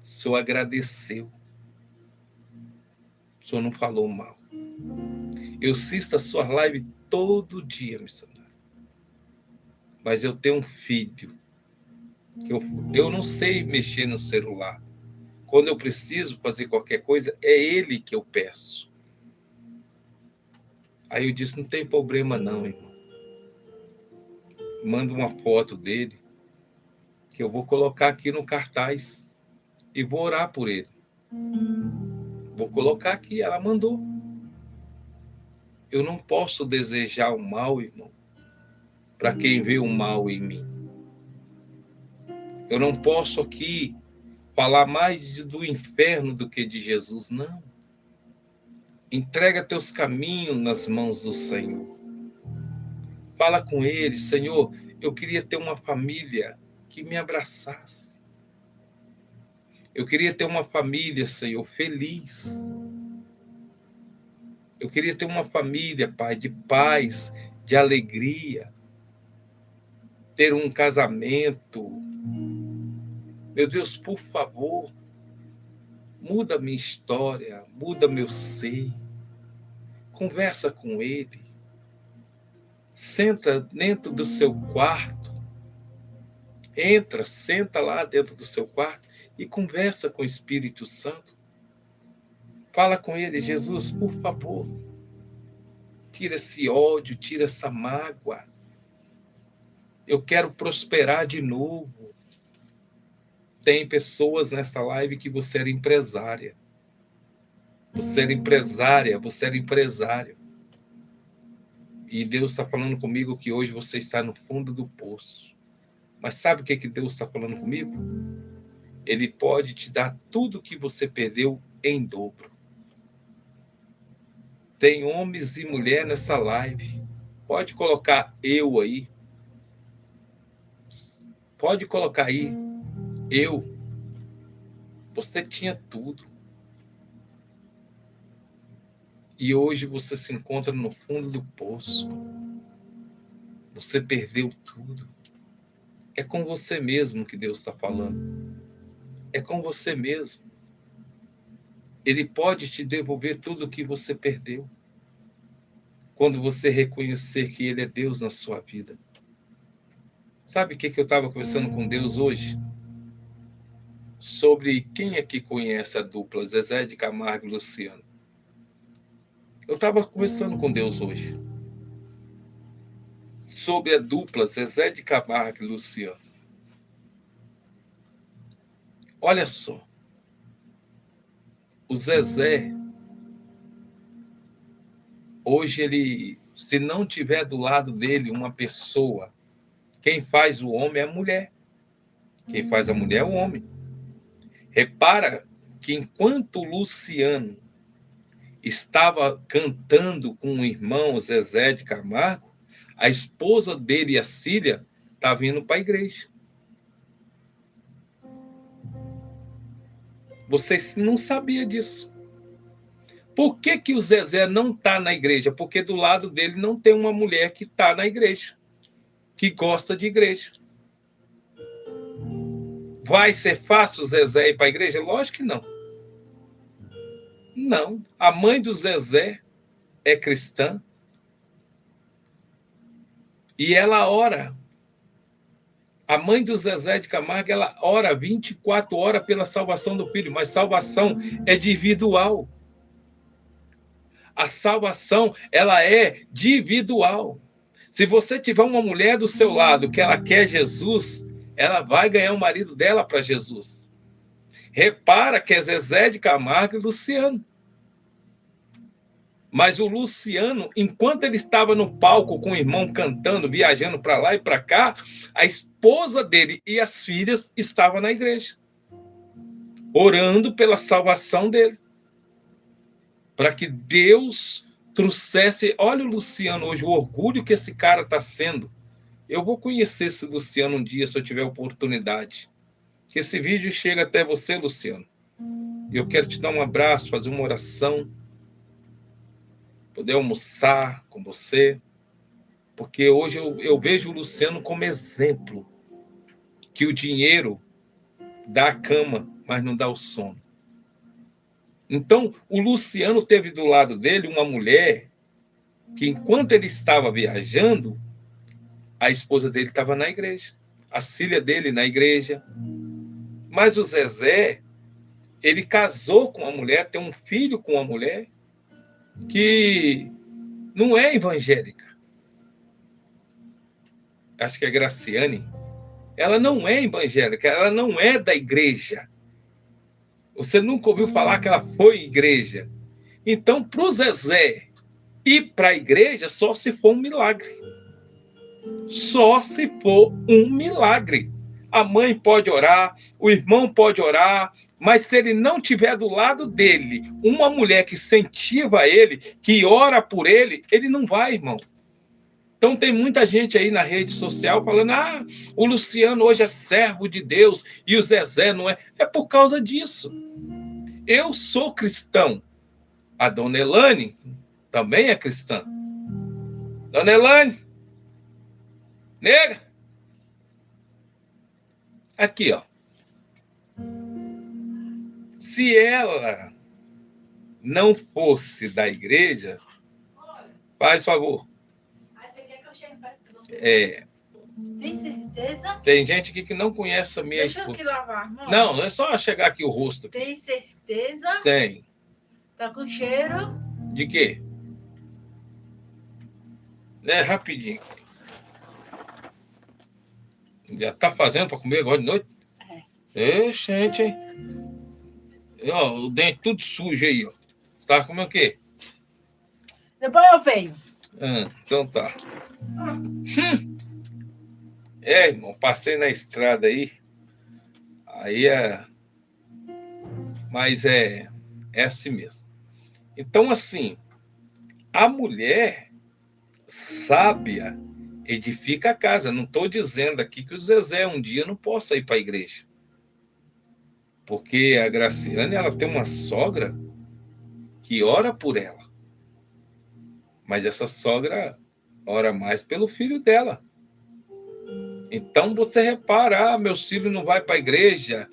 O senhor agradeceu. O senhor não falou mal. Eu assisto a sua live todo dia, missionário. Mas eu tenho um filho que eu não sei mexer no celular. Quando eu preciso fazer qualquer coisa, é ele que eu peço. Aí eu disse: não tem problema não, irmão. Manda uma foto dele, que eu vou colocar aqui no cartaz e vou orar por ele. Vou colocar aqui, ela mandou. Eu não posso desejar o mal, irmão, para quem vê o mal em mim. Eu não posso aqui falar mais do inferno do que de Jesus, não. Entrega teus caminhos nas mãos do Senhor. Fala com Ele: Senhor, eu queria ter uma família que me abraçasse. Eu queria ter uma família, Senhor, feliz. Eu queria ter uma família, Pai, de paz, de alegria. ter um casamento. Meu Deus, por favor, muda minha história, muda meu ser. Conversa com ele. Senta dentro do seu quarto. Entra, senta lá dentro do seu quarto e conversa com o Espírito Santo. Fala com ele: Jesus, por favor, tira esse ódio, tira essa mágoa. Eu quero prosperar de novo. Tem pessoas nessa live que você era empresária. Você era empresária, você era empresário. E Deus está falando comigo que hoje você está no fundo do poço. Mas sabe o que Deus está falando comigo? Ele pode te dar tudo que você perdeu em dobro. Tem homens e mulheres nessa live. Pode colocar eu aí. Pode colocar aí. Eu. Você tinha tudo. E hoje você se encontra no fundo do poço. Você perdeu tudo. É com você mesmo que Deus está falando. É com você mesmo. Ele pode te devolver tudo o que você perdeu. Quando você reconhecer que Ele é Deus na sua vida. Sabe o que eu estava conversando com Deus hoje? Sobre quem aqui conhece a dupla Zezé de Camargo e Luciano. Eu estava conversando com Deus hoje. Sobre a dupla Zezé de Camargo e Luciano. Olha só. O Zezé, hoje ele, se não tiver do lado dele uma pessoa, quem faz o homem é a mulher. Quem faz a mulher é o homem. Repara que enquanto o Luciano estava cantando com o irmão Zezé de Camargo, a esposa dele, a Cília, estava vindo para a igreja. Vocês não sabiam disso. Por que o Zezé não está na igreja? Porque do lado dele não tem uma mulher que está na igreja, que gosta de igreja. Vai ser fácil o Zezé ir para a igreja? Lógico que não. Não. A mãe do Zezé é cristã. E ela ora. A mãe do Zezé de Camargo, ela ora 24 horas pela salvação do filho, mas salvação é individual. A salvação, ela é individual. Se você tiver uma mulher do seu lado que ela quer Jesus, ela vai ganhar o marido dela para Jesus. Repara que é Zezé de Camargo e Luciano. Mas o Luciano, enquanto ele estava no palco com o irmão cantando, viajando para lá e para cá, a esposa dele e as filhas estavam na igreja, orando pela salvação dele. Para que Deus trouxesse... Olha o Luciano hoje, o orgulho que esse cara está sendo. Eu vou conhecer esse Luciano um dia, se eu tiver oportunidade. Que esse vídeo chega até você, Luciano. Eu quero te dar um abraço, fazer uma oração, poder almoçar com você, porque hoje eu vejo o Luciano como exemplo, que o dinheiro dá a cama, mas não dá o sono. Então, o Luciano teve do lado dele uma mulher que, enquanto ele estava viajando, a esposa dele estava na igreja, a Cília dele na igreja. Mas o Zezé, ele casou com uma mulher, tem um filho com uma mulher que não é evangélica. Acho que é Graciane. Ela não é evangélica, ela não é da igreja. Você nunca ouviu falar que ela foi igreja. Então, para o Zezé ir para a igreja, só se for um milagre. Só se for um milagre. A mãe pode orar, o irmão pode orar, mas se ele não tiver do lado dele uma mulher que incentiva ele, que ora por ele, ele não vai, irmão. Então tem muita gente aí na rede social falando: ah, o Luciano hoje é servo de Deus e o Zezé não é. É por causa disso. Eu sou cristão. A dona Elane também é cristã. Dona Elane, nega, Aqui, ó. Se ela não fosse da igreja, faz favor. Você quer que eu chegue perto de você? É. Tem certeza? Tem gente aqui que não conhece a minha esposa. Deixa eu aqui lavar, amor. Não, é só chegar aqui o rosto. Aqui. Tem certeza? Tem. Tá com cheiro? De quê? É rapidinho. Já tá fazendo para comer agora de noite? É. Gente, hein? Ó, o dente tudo sujo aí, ó. Você tá comendo o quê? Depois eu venho. Então tá. É, irmão, passei na estrada aí. Aí é. Mas é assim mesmo. Então, assim, a mulher sábia edifica a casa. Não estou dizendo aqui que o Zezé um dia não possa ir para a igreja. Porque a Graciane, ela tem uma sogra que ora por ela. Mas essa sogra ora mais pelo filho dela. Então você repara, meu filho não vai para a igreja,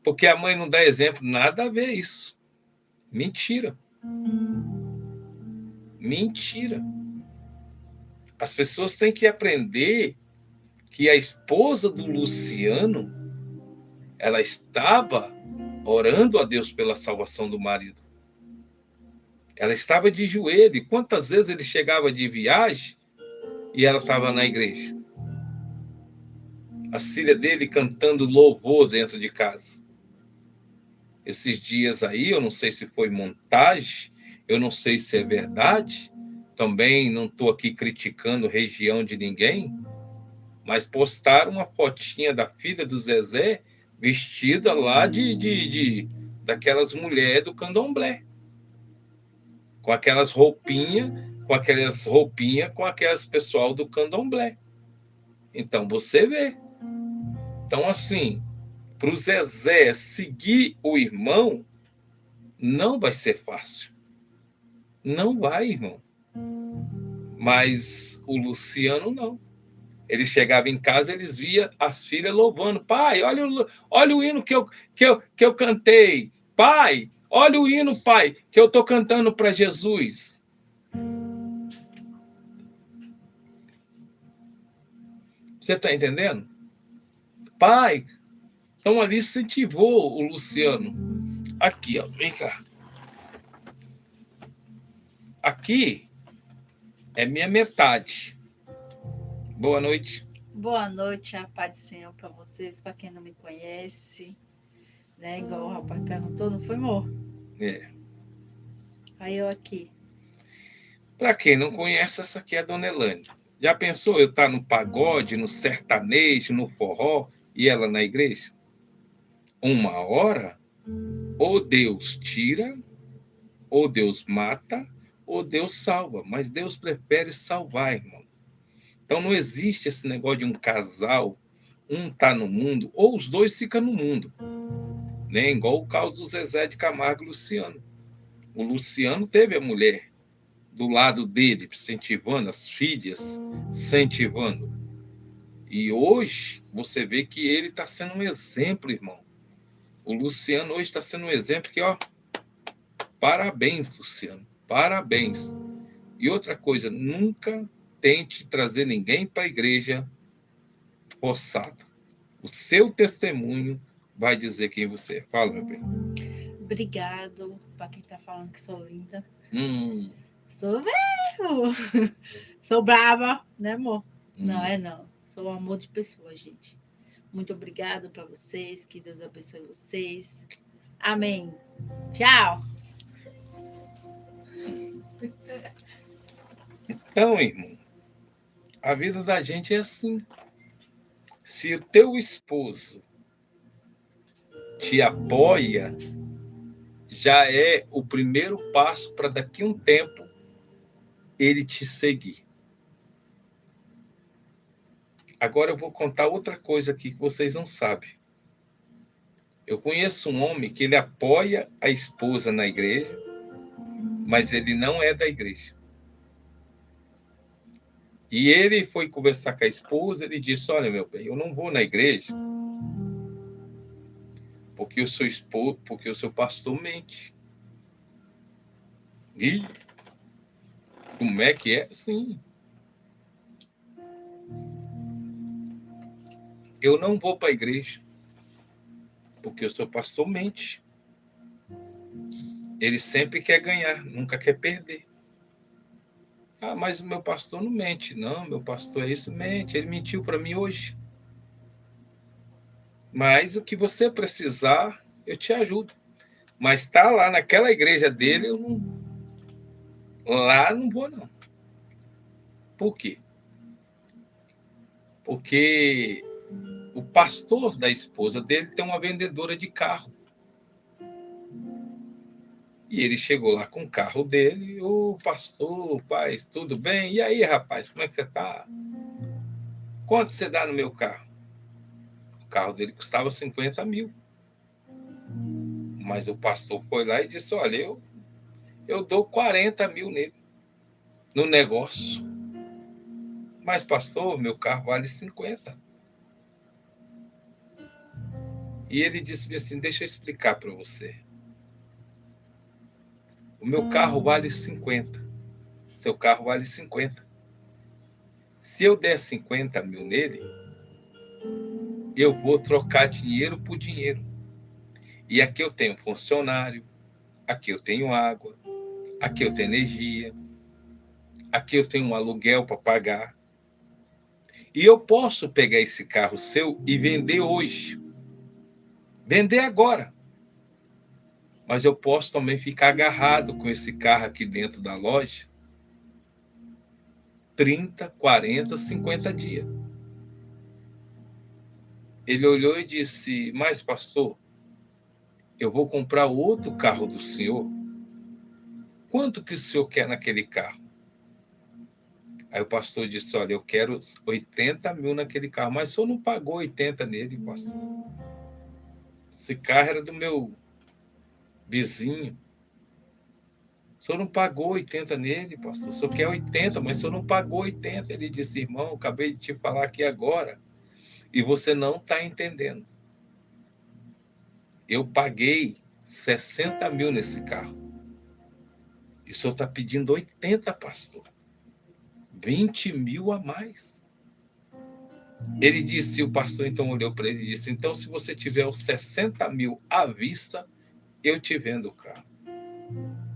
porque a mãe não dá exemplo. Nada a ver isso. Mentira. Mentira. As pessoas têm que aprender que a esposa do Luciano, ela estava orando a Deus pela salvação do marido. Ela estava de joelho. E quantas vezes ele chegava de viagem e ela estava na igreja? A filha dele cantando louvor dentro de casa. Esses dias aí, eu não sei se foi montagem, eu não sei se é verdade, também não estou aqui criticando região de ninguém, mas postaram uma fotinha da filha do Zezé vestida lá daquelas mulheres do candomblé. Com aquelas roupinhas, com aquelas pessoal do candomblé. Então, você vê. Então, assim, para o Zezé seguir o irmão, não vai ser fácil. Não vai, irmão. Mas o Luciano não. Ele chegava em casa, eles via as filhas louvando. Pai, olha o hino que eu cantei. Pai, olha o hino, pai, que eu estou cantando para Jesus. Você está entendendo? Pai, então ali incentivou o Luciano. Aqui, ó, vem cá. Aqui é minha metade. Boa noite. Boa noite, a paz do Senhor para vocês, para quem não me conhece, né? Igual o rapaz perguntou, não foi, amor? É. Aí eu aqui. Para quem não conhece, essa aqui é a Dona Elane. Já pensou eu estar no pagode, no sertanejo, no forró e ela na igreja? Uma hora, ou Deus tira, ou Deus mata, ou Deus salva. Mas Deus prefere salvar, irmão. Então não existe esse negócio de um casal, um tá no mundo, ou os dois ficam no mundo. Né? Igual o caso do Zezé de Camargo e Luciano. O Luciano teve a mulher do lado dele, incentivando as filhas, incentivando. E hoje você vê que ele está sendo um exemplo, irmão. O Luciano hoje está sendo um exemplo que, ó, parabéns, Luciano, parabéns. E outra coisa, nunca tente trazer ninguém para a igreja forçado. O seu testemunho vai dizer quem você é. Fala, meu bem. Obrigado para quem está falando que sou linda. Sou mesmo. Sou brava, né, amor? Não é não. Sou um amor de pessoa, gente. Muito obrigado para vocês. Que Deus abençoe vocês. Amém. Tchau. Então, irmão, a vida da gente é assim. Se o teu esposo te apoia, já é o primeiro passo para daqui a um tempo ele te seguir. Agora eu vou contar outra coisa aqui que vocês não sabem. Eu conheço um homem que ele apoia a esposa na igreja, mas ele não é da igreja. E ele foi conversar com a esposa, ele disse, olha, meu bem, eu não vou na igreja porque o seu pastor mente. E como é que é? Sim. Eu não vou para a igreja porque o seu pastor mente. Ele sempre quer ganhar, nunca quer perder. Ah, mas o meu pastor não mente. Não, meu pastor é isso, mente. Ele mentiu para mim hoje. Mas o que você precisar, eu te ajudo. Mas tá lá naquela igreja dele, eu não... Lá não vou, não. Por quê? Porque o pastor da esposa dele tem uma vendedora de carro. E ele chegou lá com o carro dele. Ô, pastor, pai, tudo bem? E aí, rapaz, como é que você tá? Quanto você dá no meu carro? O carro dele custava 50 mil. Mas o pastor foi lá e disse, olha, eu dou 40 mil nele, no negócio. Mas, pastor, meu carro vale 50. E ele disse assim, deixa eu explicar para você. O meu carro vale 50. Seu carro vale 50. Se eu der 50 mil nele, eu vou trocar dinheiro por dinheiro. E aqui eu tenho funcionário, aqui eu tenho água, aqui eu tenho energia, aqui eu tenho um aluguel para pagar. E eu posso pegar esse carro seu e vender hoje. Vender agora. Mas eu posso também ficar agarrado com esse carro aqui dentro da loja 30, 40, 50 dias. Ele olhou e disse, mas pastor, eu vou comprar outro carro do senhor. Quanto que o senhor quer naquele carro? Aí o pastor disse, olha, eu quero 80 mil naquele carro, mas o senhor não pagou 80 nele, pastor. Esse carro era do meu vizinho. O senhor não pagou 80 nele, pastor. O senhor quer 80, mas o senhor não pagou 80. Ele disse, irmão, acabei de te falar aqui agora e você não está entendendo. Eu paguei 60 mil nesse carro. E o senhor está pedindo 80, pastor. 20 mil a mais. Ele disse, o pastor então olhou para ele e disse, então se você tiver os 60 mil à vista, eu te vendo o carro.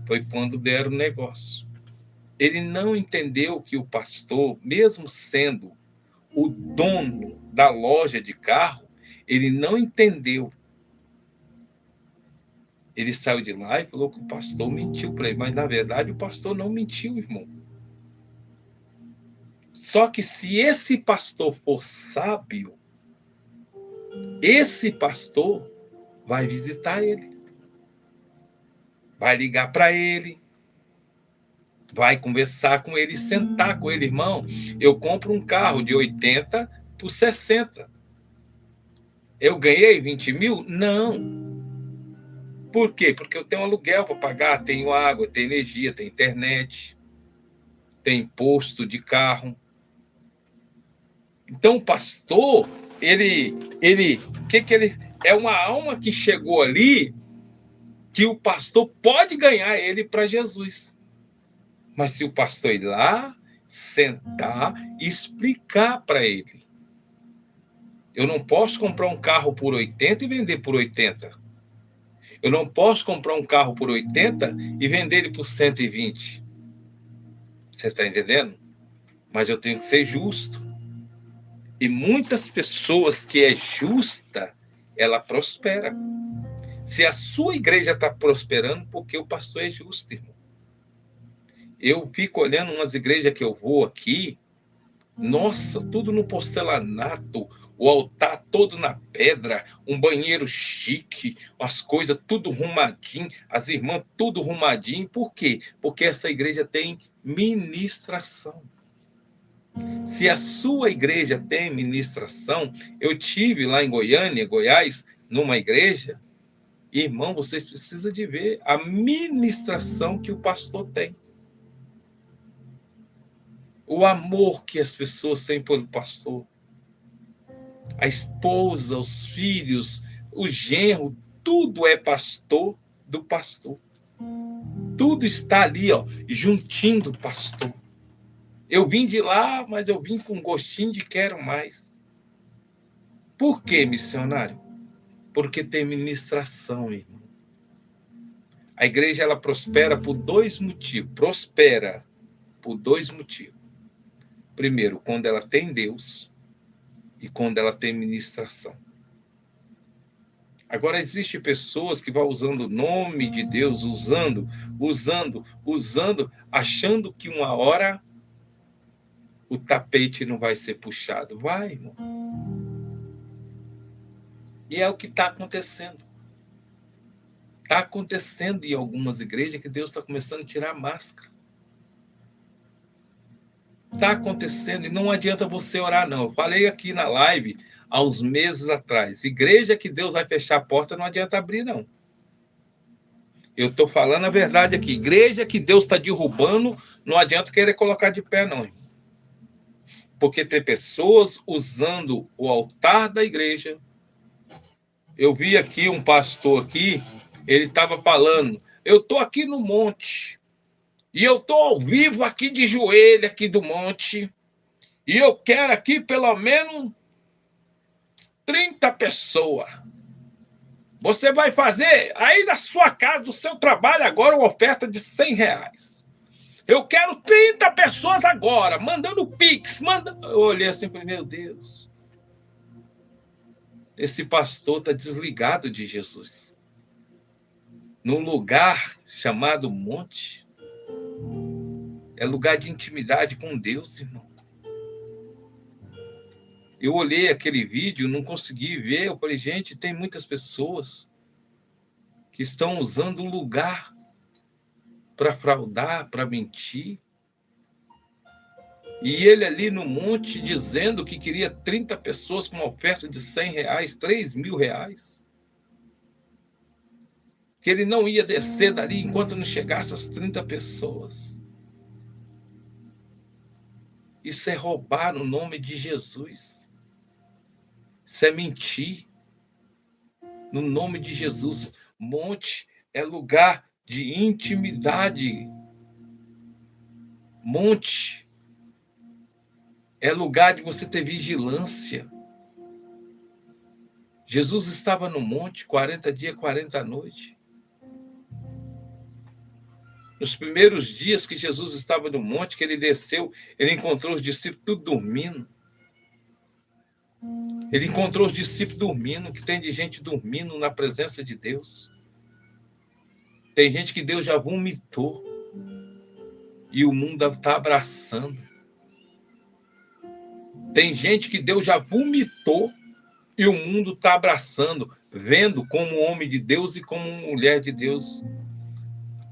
Foi quando deram o negócio. Ele não entendeu que o pastor, mesmo sendo o dono da loja de carro, ele não entendeu. Ele saiu de lá e falou que o pastor mentiu para ele, mas na verdade o pastor não mentiu, irmão. Só que se esse pastor for sábio, esse pastor vai visitar ele, vai ligar para ele, vai conversar com ele, sentar com ele, irmão, eu compro um carro de 80 por 60. Eu ganhei 20 mil? Não. Por quê? Porque eu tenho aluguel para pagar, tenho água, tenho energia, tenho internet, tenho imposto de carro. Então, o pastor, ele é uma alma que chegou ali que o pastor pode ganhar ele para Jesus. Mas se o pastor ir lá, sentar e explicar para ele. Eu não posso comprar um carro por 80 e vender por 80. Eu não posso comprar um carro por 80 e vender ele por 120. Você está entendendo? Mas eu tenho que ser justo. E muitas pessoas que é justa, ela prospera. Se a sua igreja está prosperando, porque o pastor é justo, irmão. Eu fico olhando umas igrejas que eu vou aqui, nossa, tudo no porcelanato, o altar todo na pedra, um banheiro chique, as coisas tudo arrumadinho, as irmãs tudo arrumadinho. Por quê? Porque essa igreja tem ministração. Se a sua igreja tem ministração, eu tive lá em Goiânia, Goiás, numa igreja, irmão, vocês precisam de ver a ministração que o pastor tem. o amor que as pessoas têm pelo pastor, a esposa, os filhos, o genro, tudo é pastor do pastor. Tudo está ali, ó, juntinho do pastor. Eu vim de lá, mas eu vim com gostinho de quero mais. Por quê, missionário? Porque tem ministração, irmão. A igreja, ela prospera por dois motivos. Prospera por dois motivos. Primeiro, quando ela tem Deus e quando ela tem ministração. Agora, existem pessoas que vão usando o nome de Deus, usando, achando que uma hora o tapete não vai ser puxado. Vai, irmão. E é o que está acontecendo. Está acontecendo em algumas igrejas que Deus está começando a tirar a máscara. Está acontecendo e não adianta você orar, não. Eu falei aqui na live há uns meses atrás. Igreja que Deus vai fechar a porta, não adianta abrir, não. Eu estou falando a verdade aqui. Igreja que Deus está derrubando, não adianta querer colocar de pé, não. Porque tem pessoas usando o altar da igreja. Eu vi aqui um pastor aqui, ele estava falando, eu estou aqui no monte, e eu estou ao vivo aqui de joelho, aqui do monte, e eu quero aqui pelo menos 30 pessoas. Você vai fazer aí da sua casa, do seu trabalho agora, uma oferta de R$100. Eu quero 30 pessoas agora, mandando Pix, mandando... Eu olhei assim, meu Deus. Esse pastor está desligado de Jesus. Num lugar chamado monte. É lugar de intimidade com Deus, irmão. Eu olhei aquele vídeo, não consegui ver. Eu falei, gente, tem muitas pessoas que estão usando o lugar para fraudar, para mentir. E ele ali no monte dizendo que queria 30 pessoas com uma oferta de R$100, R$3.000. Que ele não ia descer dali enquanto não chegasse as 30 pessoas. Isso é roubar no nome de Jesus. Isso é mentir. No nome de Jesus. Monte é lugar de intimidade. Monte é lugar de você ter vigilância. Jesus estava no monte 40 dias, 40 noites. Nos primeiros dias que Jesus estava no monte, que ele desceu, ele encontrou os discípulos tudo dormindo. Ele encontrou os discípulos dormindo, que tem de gente dormindo na presença de Deus. Tem gente que Deus já vomitou e o mundo está abraçando. Tem gente que Deus já vomitou e o mundo está abraçando, vendo como homem de Deus e como mulher de Deus.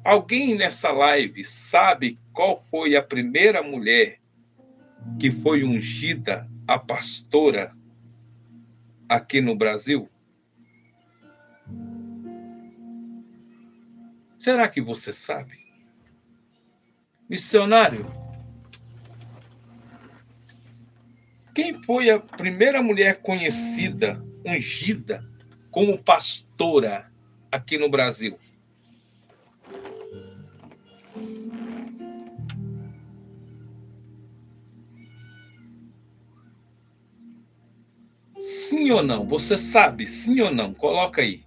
Alguém nessa live sabe qual foi a primeira mulher que foi ungida a pastora aqui no Brasil? Será que você sabe? Missionário, quem foi a primeira mulher conhecida, ungida, como pastora aqui no Brasil? Sim ou não? Você sabe, sim ou não? Coloca aí.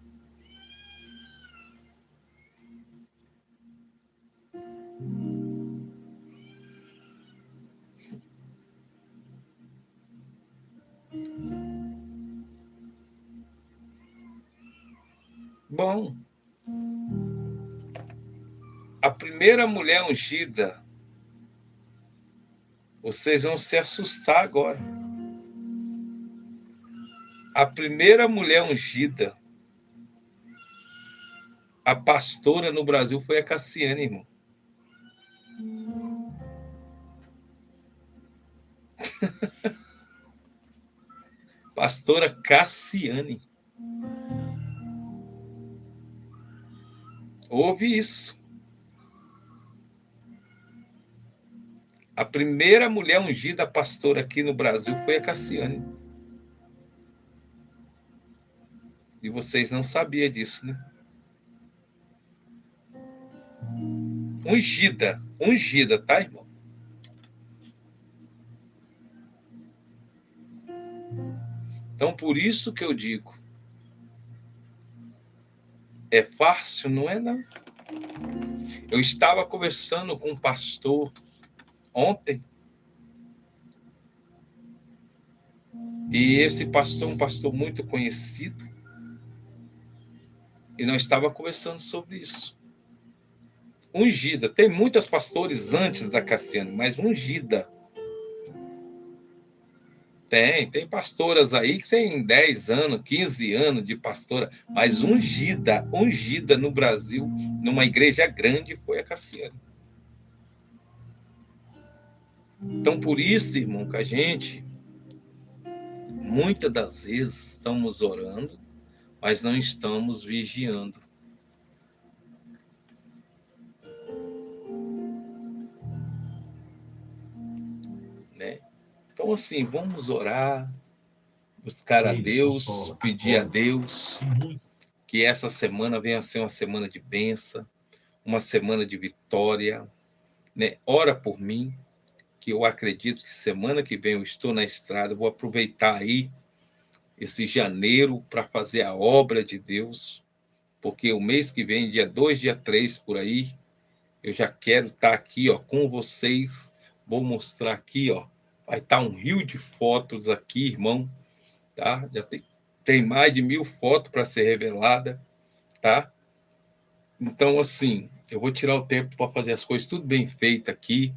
Bom, a primeira mulher ungida, vocês vão se assustar agora. A primeira mulher ungida, a pastora no Brasil foi a Cassiane, irmão. Pastora Cassiane. Ouve isso. A primeira mulher ungida pastora aqui no Brasil foi a Cassiane. E vocês não sabiam disso, né? Ungida, tá, irmão? Então, por isso que eu digo, é fácil? Não é, não. Eu estava conversando com um pastor ontem, e esse pastor é um pastor muito conhecido, e nós estávamos conversando sobre isso. Ungida. Tem muitos pastores antes da Cassiane, mas ungida. Tem pastoras aí que tem 10 anos, 15 anos de pastora, mas ungida no Brasil, numa igreja grande, foi a Cassiane. Então, por isso, irmão, que a gente, muitas das vezes, estamos orando, mas não estamos vigiando. Né? Então, assim, vamos orar, buscar a Deus, pedir a Deus que essa semana venha a ser uma semana de bênção, uma semana de vitória. Né? Ora por mim, que eu acredito que semana que vem eu estou na estrada, vou aproveitar aí esse janeiro para fazer a obra de Deus, porque o mês que vem, dia 2, dia 3, por aí, eu já quero estar aqui, ó, com vocês. Vou mostrar aqui, ó, vai estar um rio de fotos aqui, irmão, tá? Já tem mais de 1000 fotos para ser revelada, tá? Então, assim, eu vou tirar o tempo para fazer as coisas tudo bem feito aqui.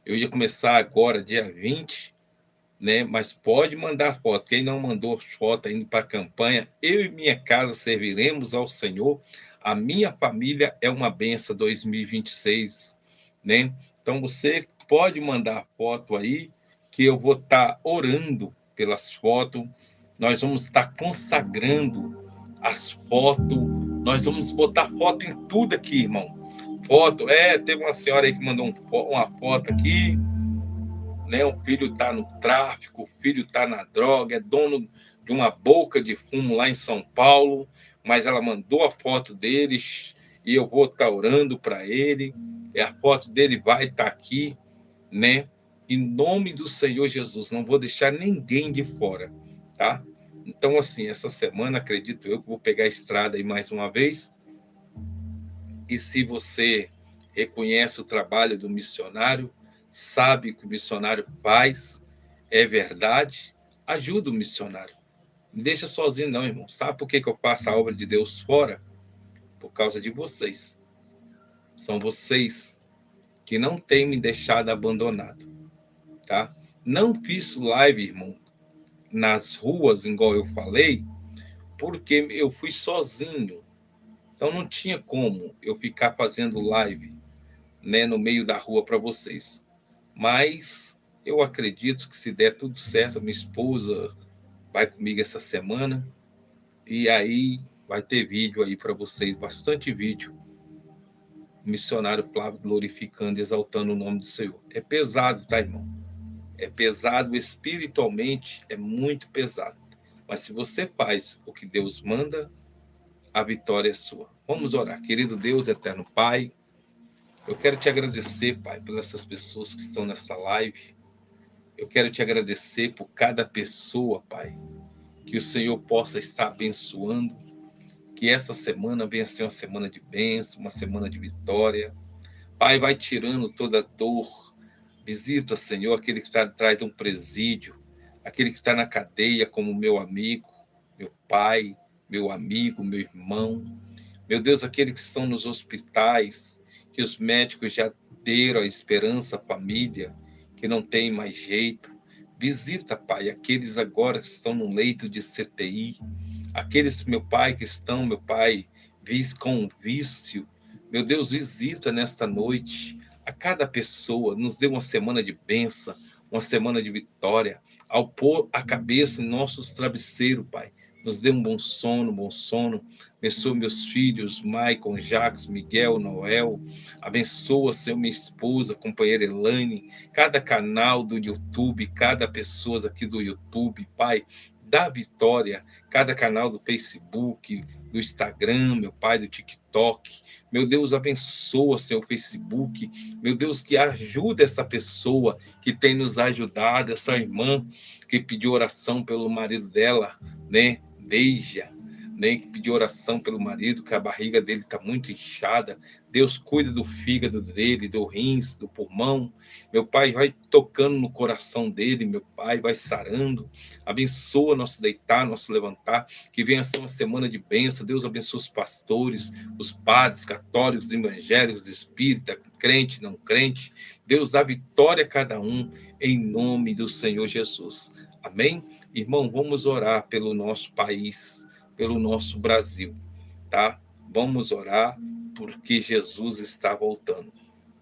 Eu ia começar agora, dia 20, né? Mas pode mandar foto. Quem não mandou foto ainda para a campanha, eu e minha casa serviremos ao Senhor. A minha família é uma benção 2026, né? Então você pode mandar foto aí, que eu vou estar orando pelas fotos. Nós vamos estar consagrando as fotos. Nós vamos botar foto em tudo aqui, irmão. Foto, teve uma senhora aí que mandou uma foto aqui, né? O filho está no tráfico, o filho está na droga, é dono de uma boca de fumo lá em São Paulo, mas ela mandou a foto deles e eu vou estar orando para ele, e a foto dele vai estar aqui, né? Em nome do Senhor Jesus, não vou deixar ninguém de fora, tá? Então, assim, essa semana, acredito eu que vou pegar a estrada aí mais uma vez, e se você reconhece o trabalho do missionário, sabe o que o missionário faz, é verdade, ajuda o missionário. Não deixa sozinho não, irmão. Sabe por que eu faço a obra de Deus fora? Por causa de vocês. São vocês que não têm me deixado abandonado, tá? Não fiz live, irmão, nas ruas, igual eu falei, porque eu fui sozinho. Então não tinha como eu ficar fazendo live, né, no meio da rua para vocês. Mas eu acredito que se der tudo certo, minha esposa vai comigo essa semana e aí vai ter vídeo aí para vocês, bastante vídeo. O missionário Flávio glorificando e exaltando o nome do Senhor. É pesado, tá, irmão? É pesado espiritualmente, é muito pesado. Mas se você faz o que Deus manda, a vitória é sua. Vamos orar. Querido Deus, eterno Pai, eu quero te agradecer, Pai, pelas essas pessoas que estão nessa live. Eu quero te agradecer por cada pessoa, Pai, que o Senhor possa estar abençoando, que essa semana venha ser uma semana de bênção, uma semana de vitória. Pai, vai tirando toda dor. Visita, Senhor, aquele que está atrás de um presídio, aquele que está na cadeia como meu amigo, meu pai, meu amigo, meu irmão. Meu Deus, aqueles que estão nos hospitais, que os médicos já deram a esperança à família, que não tem mais jeito. Visita, Pai, aqueles agora que estão no leito de CTI, aqueles, meu Pai, que estão, meu Pai, com vício. Meu Deus, visita nesta noite a cada pessoa, nos dê uma semana de bênção, uma semana de vitória, ao pôr a cabeça em nossos travesseiros, Pai. nos dê um bom sono, abençoa meus filhos, Maicon, Jacques, Miguel, Noel, abençoa, Senhor, minha esposa, companheira Elaine, cada canal do YouTube, cada pessoa aqui do YouTube, Pai, dá vitória, cada canal do Facebook, do Instagram, meu Pai, do TikTok, meu Deus, abençoa, Senhor, o Facebook, meu Deus, que ajuda essa pessoa que tem nos ajudado, essa irmã que pediu oração pelo marido dela, né, Deja, né, que pediu oração pelo marido, que a barriga dele está muito inchada. Deus cuida do fígado dele, do rins, do pulmão. Meu Pai, vai tocando no coração dele, meu Pai, vai sarando. Abençoa nosso deitar, nosso levantar, que venha ser uma semana de bênção. Deus abençoe os pastores, os padres, católicos, evangélicos, espíritas, crente, não crente. Deus dá vitória a cada um, em nome do Senhor Jesus. Amém? Irmão, vamos orar pelo nosso país, pelo nosso Brasil, tá? Vamos orar porque Jesus está voltando.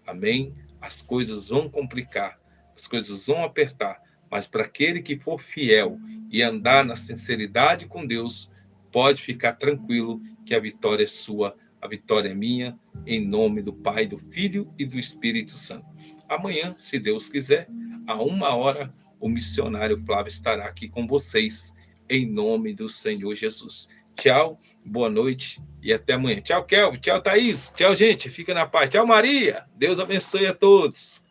Amém? As coisas vão complicar, as coisas vão apertar, mas para aquele que for fiel e andar na sinceridade com Deus, pode ficar tranquilo que a vitória é sua, a vitória é minha, em nome do Pai, do Filho e do Espírito Santo. Amanhã, se Deus quiser, a 1h, o missionário Flávio estará aqui com vocês, em nome do Senhor Jesus. Tchau, boa noite e até amanhã. Tchau, Kelvin. Tchau, Thaís. Tchau, gente. Fica na paz. Tchau, Maria. Deus abençoe a todos.